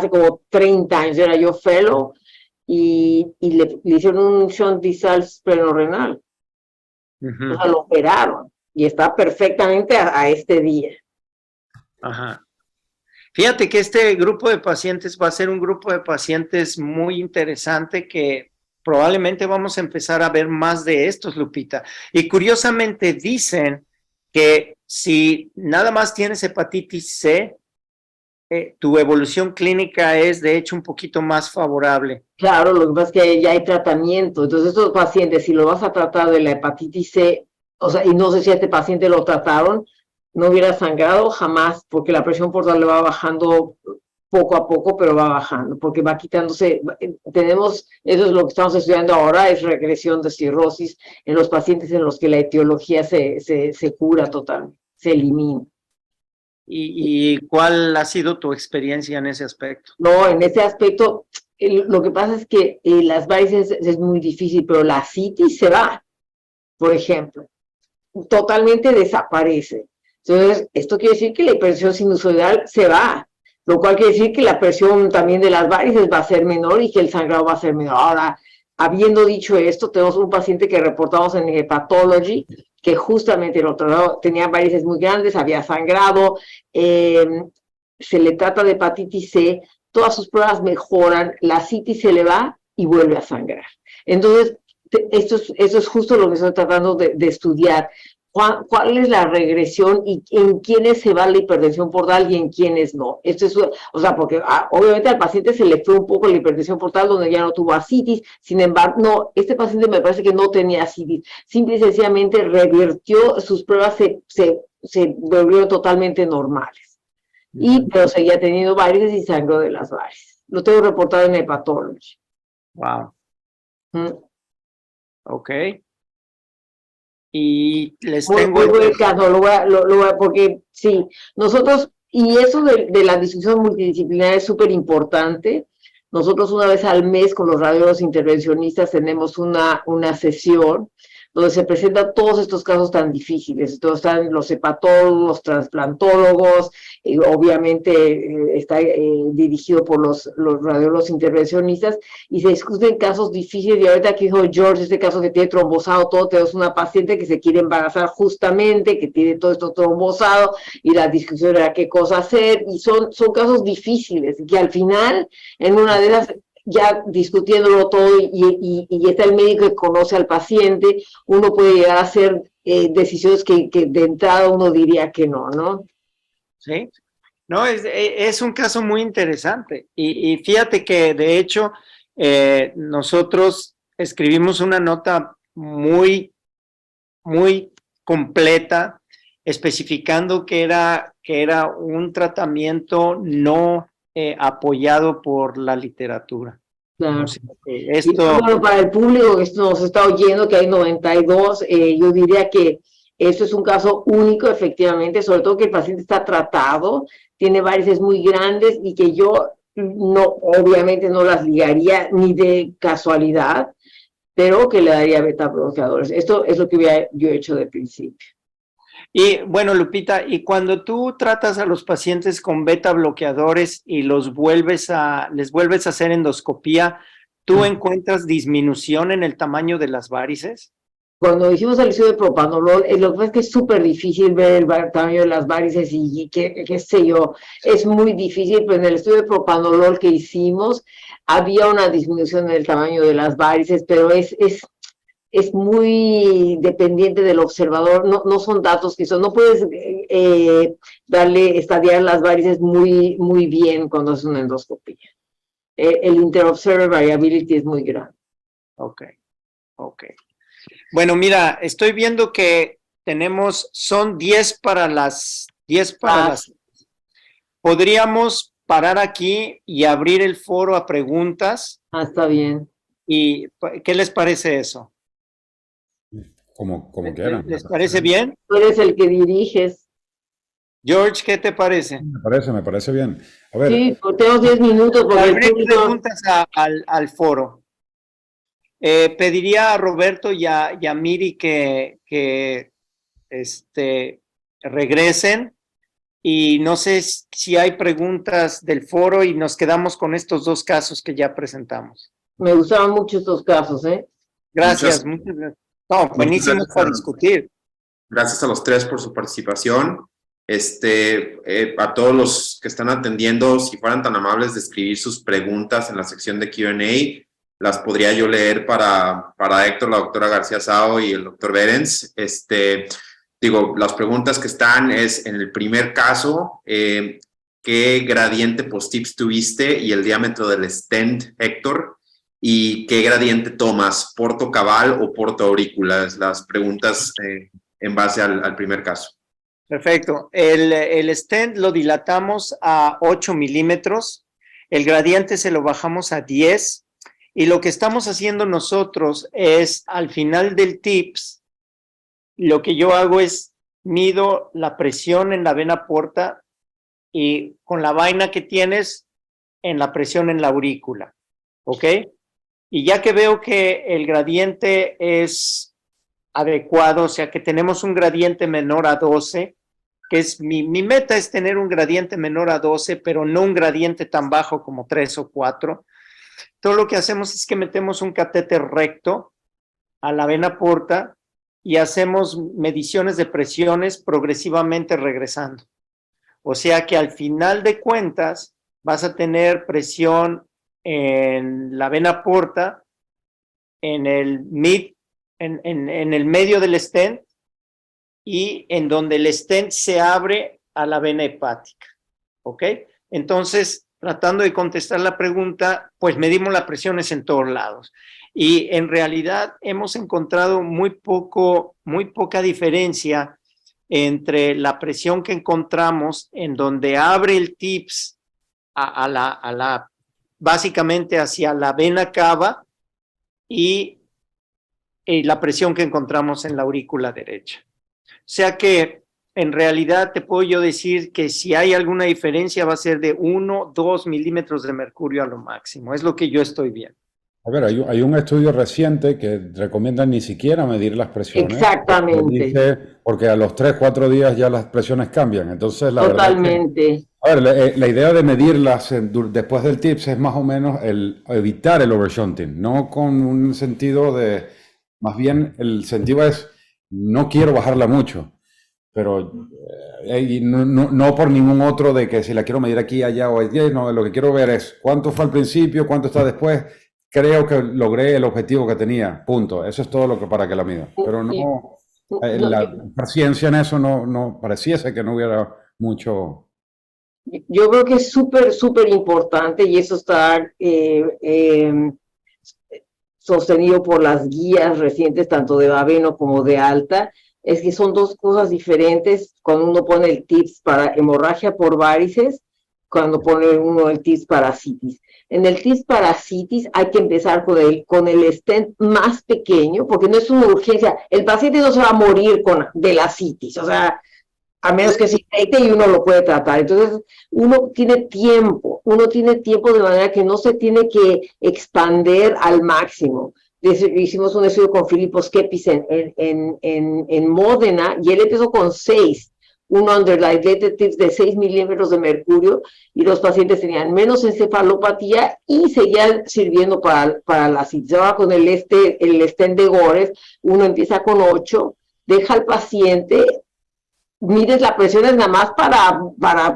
como 30 años, era yo fellow y le hicieron un shunt distal splenorenal. O sea, lo operaron y está perfectamente a este día. Ajá. Fíjate que este grupo de pacientes va a ser un grupo de pacientes muy interesante que probablemente vamos a empezar a ver más de estos, Lupita. Y curiosamente dicen que si nada más tienes hepatitis C, tu evolución clínica es de hecho un poquito más favorable. Claro, lo que pasa es que ya hay tratamiento. Entonces estos pacientes, si lo vas a tratar de la hepatitis C, o sea, y no sé si a este paciente lo trataron, no hubiera sangrado jamás, porque la presión portal le va bajando poco a poco, pero va bajando, porque va quitándose. Eso es lo que estamos estudiando ahora, es regresión de cirrosis en los pacientes en los que la etiología se cura totalmente, se elimina. ¿Y cuál ha sido tu experiencia en ese aspecto? No, en ese aspecto, lo que pasa es que las varices es muy difícil, pero la ascitis se va. por ejemplo, totalmente desaparece. Entonces, esto quiere decir que la hipertensión sinusoidal se va, lo cual quiere decir que la presión también de las varices va a ser menor y que el sangrado va a ser menor. Ahora, habiendo dicho esto, tenemos un paciente que reportamos en Hepatology, que justamente el otro lado tenía varices muy grandes, había sangrado, se le trata de hepatitis C, todas sus pruebas mejoran, la citis se le va y vuelve a sangrar. Entonces, esto es justo lo que estoy tratando de estudiar. ¿Cuál es la regresión y en quiénes se va la hipertensión portal y en quiénes no? Esto es, o sea, porque obviamente al paciente se le fue un poco la hipertensión portal donde ya no tuvo ascitis, sin embargo, no, este paciente me parece que no tenía ascitis, simple y sencillamente revirtió, sus pruebas se volvieron totalmente normales, pero seguía teniendo varices y sangró de las varices. Lo tengo reportado en Hepatology. Wow. Ok. Y les tengo... Muy buen caso, porque sí, nosotros, y eso de la discusión multidisciplinar es súper importante. Nosotros una vez al mes con los radiólogos intervencionistas tenemos una sesión donde se presentan todos estos casos tan difíciles. Entonces están los hepatólogos, los trasplantólogos, obviamente está dirigido por los radiólogos intervencionistas, y se discuten casos difíciles. Y ahorita que dijo George, este caso que tiene trombosado todo, tenemos una paciente que se quiere embarazar justamente, que tiene todo esto trombosado, y la discusión era qué cosa hacer, y son casos difíciles, que al final, en una de esas, ya discutiéndolo todo y está el médico que conoce al paciente, uno puede llegar a hacer decisiones que de entrada uno diría que no, ¿no? Sí, no, es un caso muy interesante y fíjate que de hecho nosotros escribimos una nota muy completa especificando que era un tratamiento no apoyado por la literatura. Claro. O sea, esto... Bueno, para el público que nos está oyendo, que hay 92, yo diría que esto es un caso único, efectivamente, sobre todo que el paciente está tratado, tiene varices muy grandes y que yo no, obviamente no las ligaría ni de casualidad, pero que le daría beta bloqueadores. Esto es lo que yo he hecho de principio. Y bueno, Lupita, y cuando tú tratas a los pacientes con beta bloqueadores y les vuelves a hacer endoscopía, ¿tú encuentras disminución en el tamaño de las varices? Cuando hicimos el estudio de propanolol, lo que pasa es que es súper difícil ver el tamaño de las varices y qué sé yo, es muy difícil, pero en el estudio de propanolol que hicimos había una disminución en el tamaño de las varices, pero es muy dependiente del observador, no son datos que son, no puedes estadiar las varices muy bien cuando es una endoscopía. El interobserver variability es muy grande. Ok. Bueno, mira, estoy viendo que son 10 para las 10 para las... Podríamos parar aquí y abrir el foro a preguntas. Está bien. ¿Y qué les parece eso? Como quieran. ¿Les parece bien? Tú eres el que diriges. George, ¿qué te parece? Me parece bien. A ver. Sí, pues tenemos 10 minutos. Abrir preguntas al foro. Pediría a Roberto y a Miri que regresen, y no sé si hay preguntas del foro y nos quedamos con estos dos casos que ya presentamos. Me gustaban mucho estos casos, ¿eh? Gracias, muchas gracias. No, buenísimo para discutir. Gracias a los tres por su participación. A todos los que están atendiendo, si fueran tan amables de escribir sus preguntas en la sección de Q&A, las podría yo leer para Héctor, la doctora García Sao y el doctor Berens. Las preguntas que están es, en el primer caso, ¿qué gradiente post-tips tuviste y el diámetro del stent, Héctor? ¿Y qué gradiente tomas, porto cabal o porto aurícula? Las preguntas en base al primer caso. Perfecto. El stent lo dilatamos a 8 milímetros, el gradiente se lo bajamos a 10, y lo que estamos haciendo nosotros es, al final del TIPS, lo que yo hago es mido la presión en la vena porta y con la vaina que tienes en la presión en la aurícula, ¿ok? Y ya que veo que el gradiente es adecuado, o sea que tenemos un gradiente menor a 12, que es mi meta es tener un gradiente menor a 12, pero no un gradiente tan bajo como 3 o 4. Todo lo que hacemos es que metemos un catéter recto a la vena porta y hacemos mediciones de presiones progresivamente regresando. O sea que al final de cuentas vas a tener presión en la vena porta, en el en el medio del stent y en donde el stent se abre a la vena hepática. ¿Ok? Entonces, tratando de contestar la pregunta, pues medimos las presiones en todos lados. Y en realidad hemos encontrado muy poca diferencia entre la presión que encontramos en donde abre el TIPS básicamente hacia la vena cava y la presión que encontramos en la aurícula derecha. O sea que en realidad te puedo yo decir que si hay alguna diferencia va a ser de 1, 2 milímetros de mercurio a lo máximo. Es lo que yo estoy viendo. A ver, hay un estudio reciente que recomienda ni siquiera medir las presiones. Exactamente. Porque a los 3, 4 días ya las presiones cambian. Entonces, la verdad Totalmente. es que, a ver, la idea de medirlas después del TIPS es más o menos evitar el overshunting, no con un sentido de, más bien el sentido es, no quiero bajarla mucho, pero no por ningún otro de que si la quiero medir aquí, allá o allá, no, lo que quiero ver es cuánto fue al principio, cuánto está después. Creo que logré el objetivo que tenía, punto. Eso es todo lo que para que la mida. Pero no, la paciencia en eso no pareciese que no hubiera mucho. Yo creo que es súper importante y eso está sostenido por las guías recientes, tanto de Baveno como de Alta, es que son dos cosas diferentes cuando uno pone el TIPS para hemorragia por varices, cuando pone uno el TIPS para citis. En el TIPS para citis hay que empezar con el stent más pequeño, porque no es una urgencia. El paciente no se va a morir de la citis, o sea, a menos que se infecte y uno lo puede tratar. Entonces, uno tiene tiempo de manera que no se tiene que expander al máximo. Hicimos un estudio con Filipos Kepis en Módena y él empezó con 6, un underdilated TIPS de 6 milímetros de mercurio y los pacientes tenían menos encefalopatía y seguían sirviendo para la citis. Ahora con el stent de Gores, uno empieza con 8, deja al paciente, mides la presión es nada más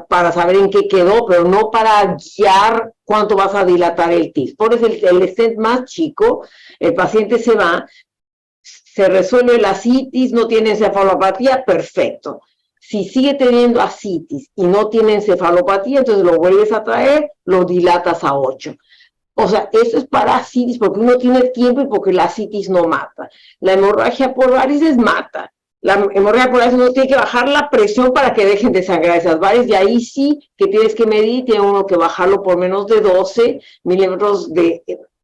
para saber en qué quedó, pero no para guiar cuánto vas a dilatar el TIPS. Por eso el stent más chico, el paciente se va, se resuelve la citis, no tiene encefalopatía, perfecto. Si sigue teniendo ascitis y no tiene encefalopatía, entonces lo vuelves a traer, lo dilatas a 8. O sea, eso es para ascitis porque uno tiene tiempo y porque la ascitis no mata. La hemorragia por varices mata. La hemorragia por varices no tiene que bajar la presión para que dejen de sangrar esas varices, y ahí sí que tienes que medir, tiene uno que bajarlo por menos de 12 milímetros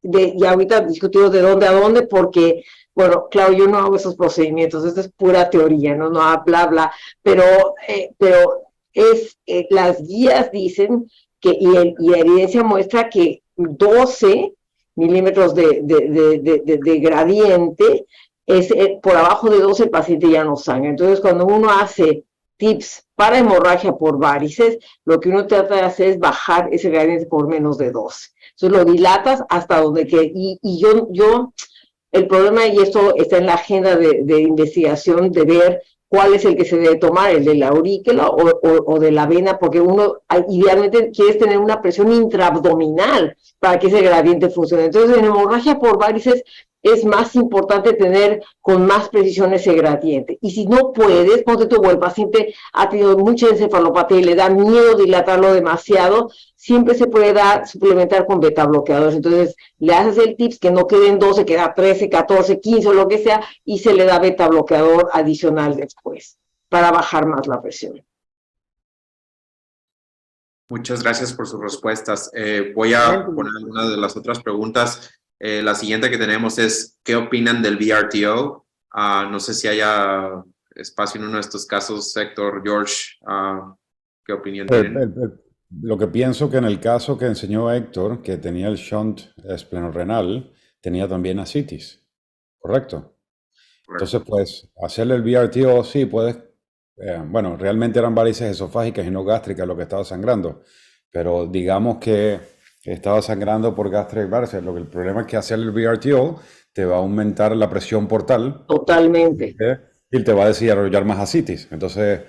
y ahorita discutimos de dónde a dónde, porque, bueno, claro, yo no hago esos procedimientos, esto es pura teoría, no bla, bla, pero las guías dicen que, y la evidencia muestra que 12 milímetros de gradiente es por abajo de 12 el paciente ya no sangra. Entonces, cuando uno hace TIPS para hemorragia por varices, lo que uno trata de hacer es bajar ese gradiente por menos de 12. Entonces, lo dilatas hasta donde quede. Y yo, el problema, y esto está en la agenda de investigación, de ver cuál es el que se debe tomar, el de la aurícula o de la vena, porque uno idealmente quieres tener una presión intraabdominal para que ese gradiente funcione. Entonces, en hemorragia por varices es más importante tener con más precisión ese gradiente. Y si no puedes, ponte tú, o el paciente ha tenido mucha encefalopatía y le da miedo dilatarlo demasiado, siempre se puede suplementar con beta bloqueadores. Entonces, le haces el TIPS que no quede en 12, queda 13, 14, 15 o lo que sea, y se le da beta bloqueador adicional después para bajar más la presión. Muchas gracias por sus respuestas. Voy a poner algunas de las otras preguntas. La siguiente que tenemos es, ¿qué opinan del VRTO? No sé si haya espacio en uno de estos casos. Héctor, George, ¿qué opinión tienen? Lo que pienso que en el caso que enseñó Héctor, que tenía el shunt esplenorenal, tenía también ascitis, ¿correcto? Entonces, pues, hacerle el VRTO, sí, puedes, bueno, realmente eran varices esofágicas y no gástricas lo que estaba sangrando, pero digamos que estaba sangrando por gastric varices. El problema es que hacerle el VRTO te va a aumentar la presión portal. Totalmente. Y te va a desarrollar más ascitis. Entonces,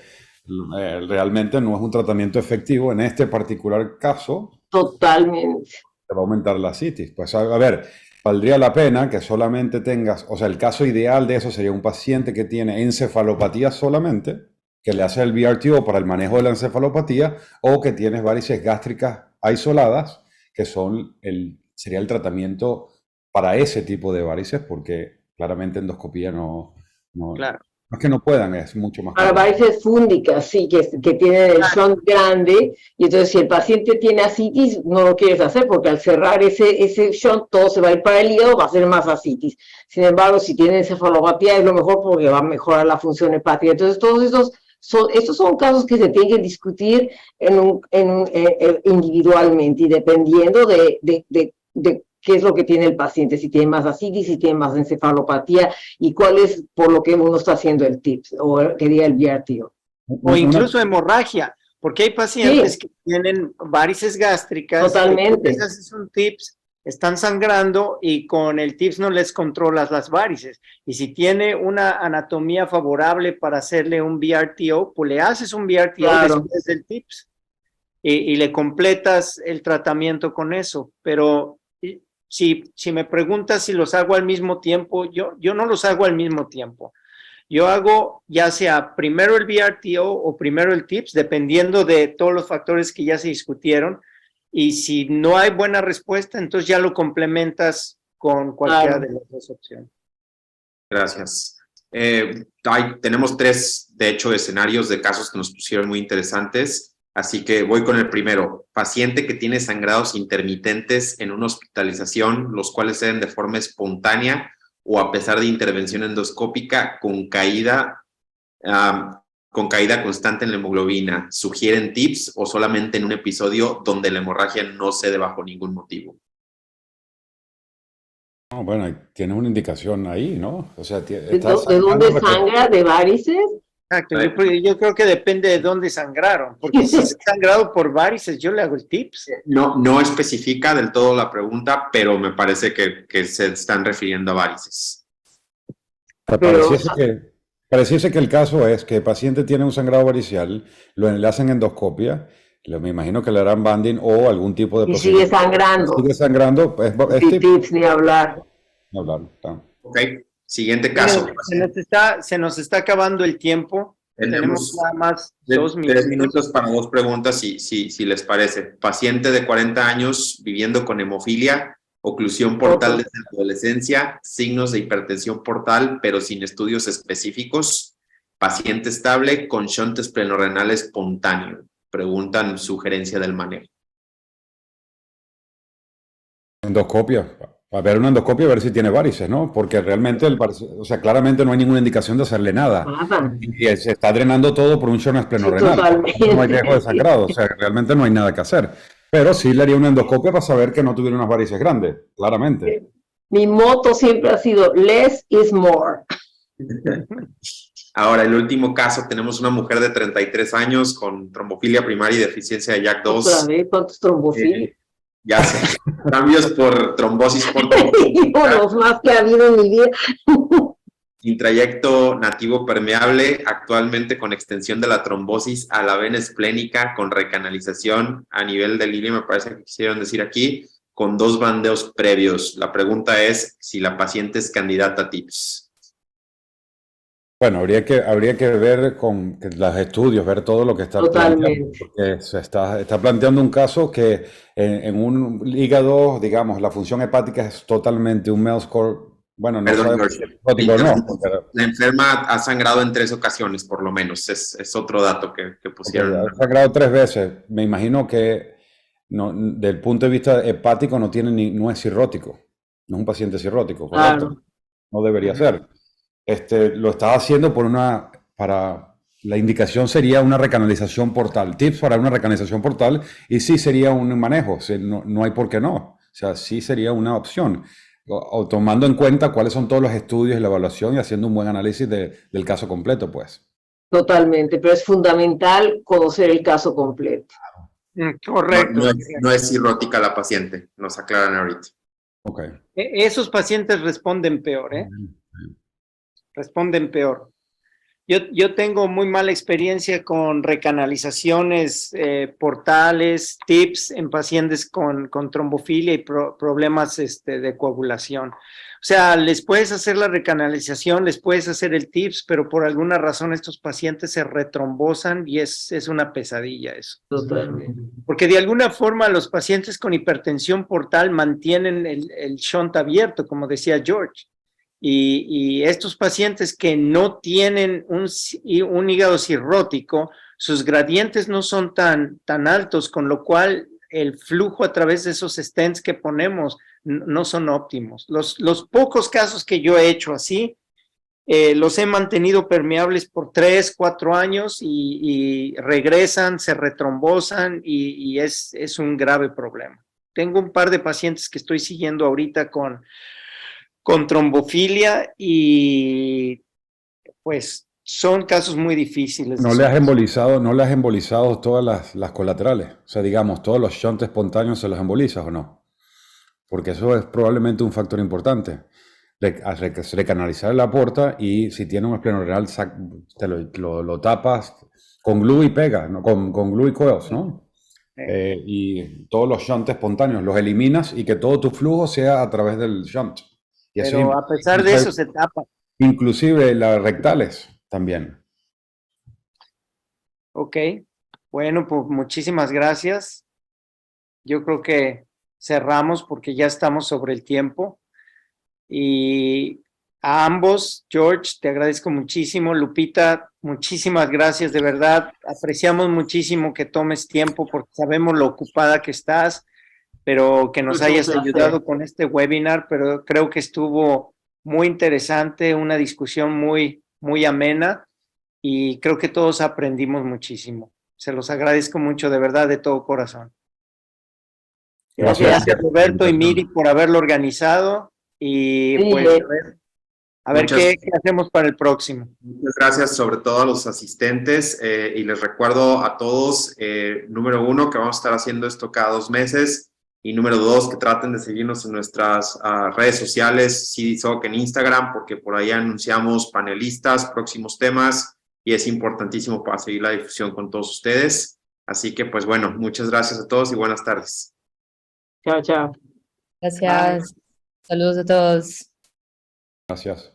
realmente no es un tratamiento efectivo en este particular caso. Totalmente. Te va a aumentar la ascitis. Pues a ver, valdría la pena que solamente tengas, o sea, el caso ideal de eso sería un paciente que tiene encefalopatía solamente, que le hace el VRTO para el manejo de la encefalopatía, o que tienes varices gástricas aisladas, que sería el tratamiento para ese tipo de varices, porque claramente endoscopía no, Claro. no es que no puedan, es mucho más Para caro. varices fúngicas, sí, que tienen el shunt grande, y entonces si el paciente tiene ascitis, no lo quieres hacer, porque al cerrar ese shunt, todo se va a ir para el hígado, va a ser más ascitis. Sin embargo, si tiene encefalopatía, es lo mejor porque va a mejorar la función hepática. Entonces, todos estos son casos que se tienen que discutir individualmente y dependiendo de qué es lo que tiene el paciente, si tiene más ascitis, si tiene más encefalopatía y cuál es por lo que uno está haciendo el TIPS o quería el VRTO. O incluso hemorragia, porque hay pacientes que tienen varices gástricas, totalmente. Que haces un TIPS, están sangrando y con el TIPS no les controlas las varices. Y si tiene una anatomía favorable para hacerle un VRTO, pues le haces un VRTO después del TIPS y le completas el tratamiento con eso. Pero si me preguntas si los hago al mismo tiempo, yo no los hago al mismo tiempo. Yo hago ya sea primero el VRTO o primero el TIPS, dependiendo de todos los factores que ya se discutieron. Y si no hay buena respuesta, entonces ya lo complementas con cualquiera de las dos opciones. Gracias. Tenemos 3, de hecho, escenarios de casos que nos pusieron muy interesantes. Así que voy con el primero. Paciente que tiene sangrados intermitentes en una hospitalización, los cuales se den de forma espontánea o a pesar de intervención endoscópica con caída constante en la hemoglobina. ¿Sugieren TIPS o solamente en un episodio donde la hemorragia no cede bajo ningún motivo? No, bueno, tienes una indicación ahí, ¿no? O sea, ¿De dónde sangra? ¿De varices? Exacto, yo creo que depende de dónde sangraron, porque si es sangrado por varices, yo le hago el TIPS. No especifica del todo la pregunta, pero me parece que se están refiriendo a varices. Pareciese que el caso es que el paciente tiene un sangrado varicial, le hacen endoscopia, me imagino que le harán banding o algún tipo de... Y sigue sangrando. Sigue sangrando, TIPS ni hablar. Ni hablar, claro. Ok. Siguiente caso. Se nos está acabando el tiempo. Tenemos nada más 2 minutos. 3 minutos para 2 preguntas, si les parece. Paciente de 40 años viviendo con hemofilia, oclusión portal desde la adolescencia, signos de hipertensión portal, pero sin estudios específicos. Paciente estable con shunt esplenorenal espontáneo. Preguntan sugerencia del manejo. Endoscopia. A ver una endoscopia a ver si tiene varices, ¿no? Porque realmente, o sea, claramente no hay ninguna indicación de hacerle nada. Y se está drenando todo por un shunt esplenorenal. No hay riesgo de sangrado, o sea, realmente no hay nada que hacer. Pero sí le haría una endoscopia para saber que no tuviera unas varices grandes, claramente. Mi moto siempre ha sido less is more. Ahora, el último caso, tenemos una mujer de 33 años con trombofilia primaria y deficiencia de JAK2. ¿Cuántos trombofilias? Ya sé, cambios por trombosis por los más que ha habido en mi vida. Intrayecto nativo permeable, actualmente con extensión de la trombosis a la vena esplénica con recanalización a nivel del línea, me parece que quisieron decir aquí, con 2 bandeos previos. La pregunta es si la paciente es candidata a TIPS. Bueno, habría que ver con los estudios, ver todo lo que está planteando, porque se está planteando un caso que en un hígado, digamos, la función hepática es totalmente un MEL score. Bueno, no sabemos si es hepático o no. La enferma ha sangrado en 3 ocasiones, por lo menos. Es otro dato que pusieron. Ha sangrado 3 veces. Me imagino que del punto de vista hepático no es cirrótico. No es un paciente cirrótico, ¿correcto? Claro. No debería ser. Lo estaba haciendo la indicación sería una recanalización portal, tips para una recanalización portal, y sí sería un manejo, no hay por qué no, o sea, sí sería una opción. o tomando en cuenta cuáles son todos los estudios y la evaluación y haciendo un buen análisis del caso completo, pues. Totalmente, pero es fundamental conocer el caso completo. Correcto. No es cirrótica la paciente, nos aclaran ahorita. Ok. Esos pacientes responden peor, ¿eh? Responden peor. Yo tengo muy mala experiencia con recanalizaciones portales, TIPS en pacientes con trombofilia y problemas de coagulación. O sea, les puedes hacer la recanalización, les puedes hacer el TIPS, pero por alguna razón estos pacientes se retrombosan y es una pesadilla eso. Totalmente. Porque de alguna forma los pacientes con hipertensión portal mantienen el shunt abierto, como decía George. Y estos pacientes que no tienen un hígado cirrótico, sus gradientes no son tan altos, con lo cual el flujo a través de esos stents que ponemos no son óptimos. Los pocos casos que yo he hecho así, los he mantenido permeables por 3, 4 años y regresan, se retrombosan y es un grave problema. Tengo un par de pacientes que estoy siguiendo ahorita con trombofilia y pues son casos muy difíciles. No le has embolizado todas las colaterales. O sea, digamos, todos los shunts espontáneos se los embolizas o no. Porque eso es probablemente un factor importante. Recanalizar la aorta y si tiene un esplenorenal, te lo tapas con glue y pega, ¿no? Con glue y coils, ¿no? Y todos los shunts espontáneos los eliminas y que todo tu flujo sea a través del shunt. Y pero a pesar de eso se tapa. Inclusive las rectales también. Ok, bueno, pues muchísimas gracias. Yo creo que cerramos porque ya estamos sobre el tiempo. Y a ambos, George, te agradezco muchísimo. Lupita, muchísimas gracias, de verdad. Apreciamos muchísimo que tomes tiempo porque sabemos lo ocupada que estás, pero que nos hayas ayudado con este webinar, pero creo que estuvo muy interesante, una discusión muy, muy amena y creo que todos aprendimos muchísimo. Se los agradezco mucho, de verdad, de todo corazón. Gracias Roberto y Miri por haberlo organizado y sí, pues a ver qué hacemos para el próximo. Muchas gracias sobre todo a los asistentes y les recuerdo a todos, número 1, que vamos a estar haciendo esto cada 2 meses y número 2, que traten de seguirnos en nuestras redes sociales, CDSOC en Instagram, porque por ahí anunciamos panelistas, próximos temas y es importantísimo para seguir la difusión con todos ustedes. Así que pues bueno, muchas gracias a todos y buenas tardes. Chao, chao. Gracias. Bye. Saludos a todos. Gracias.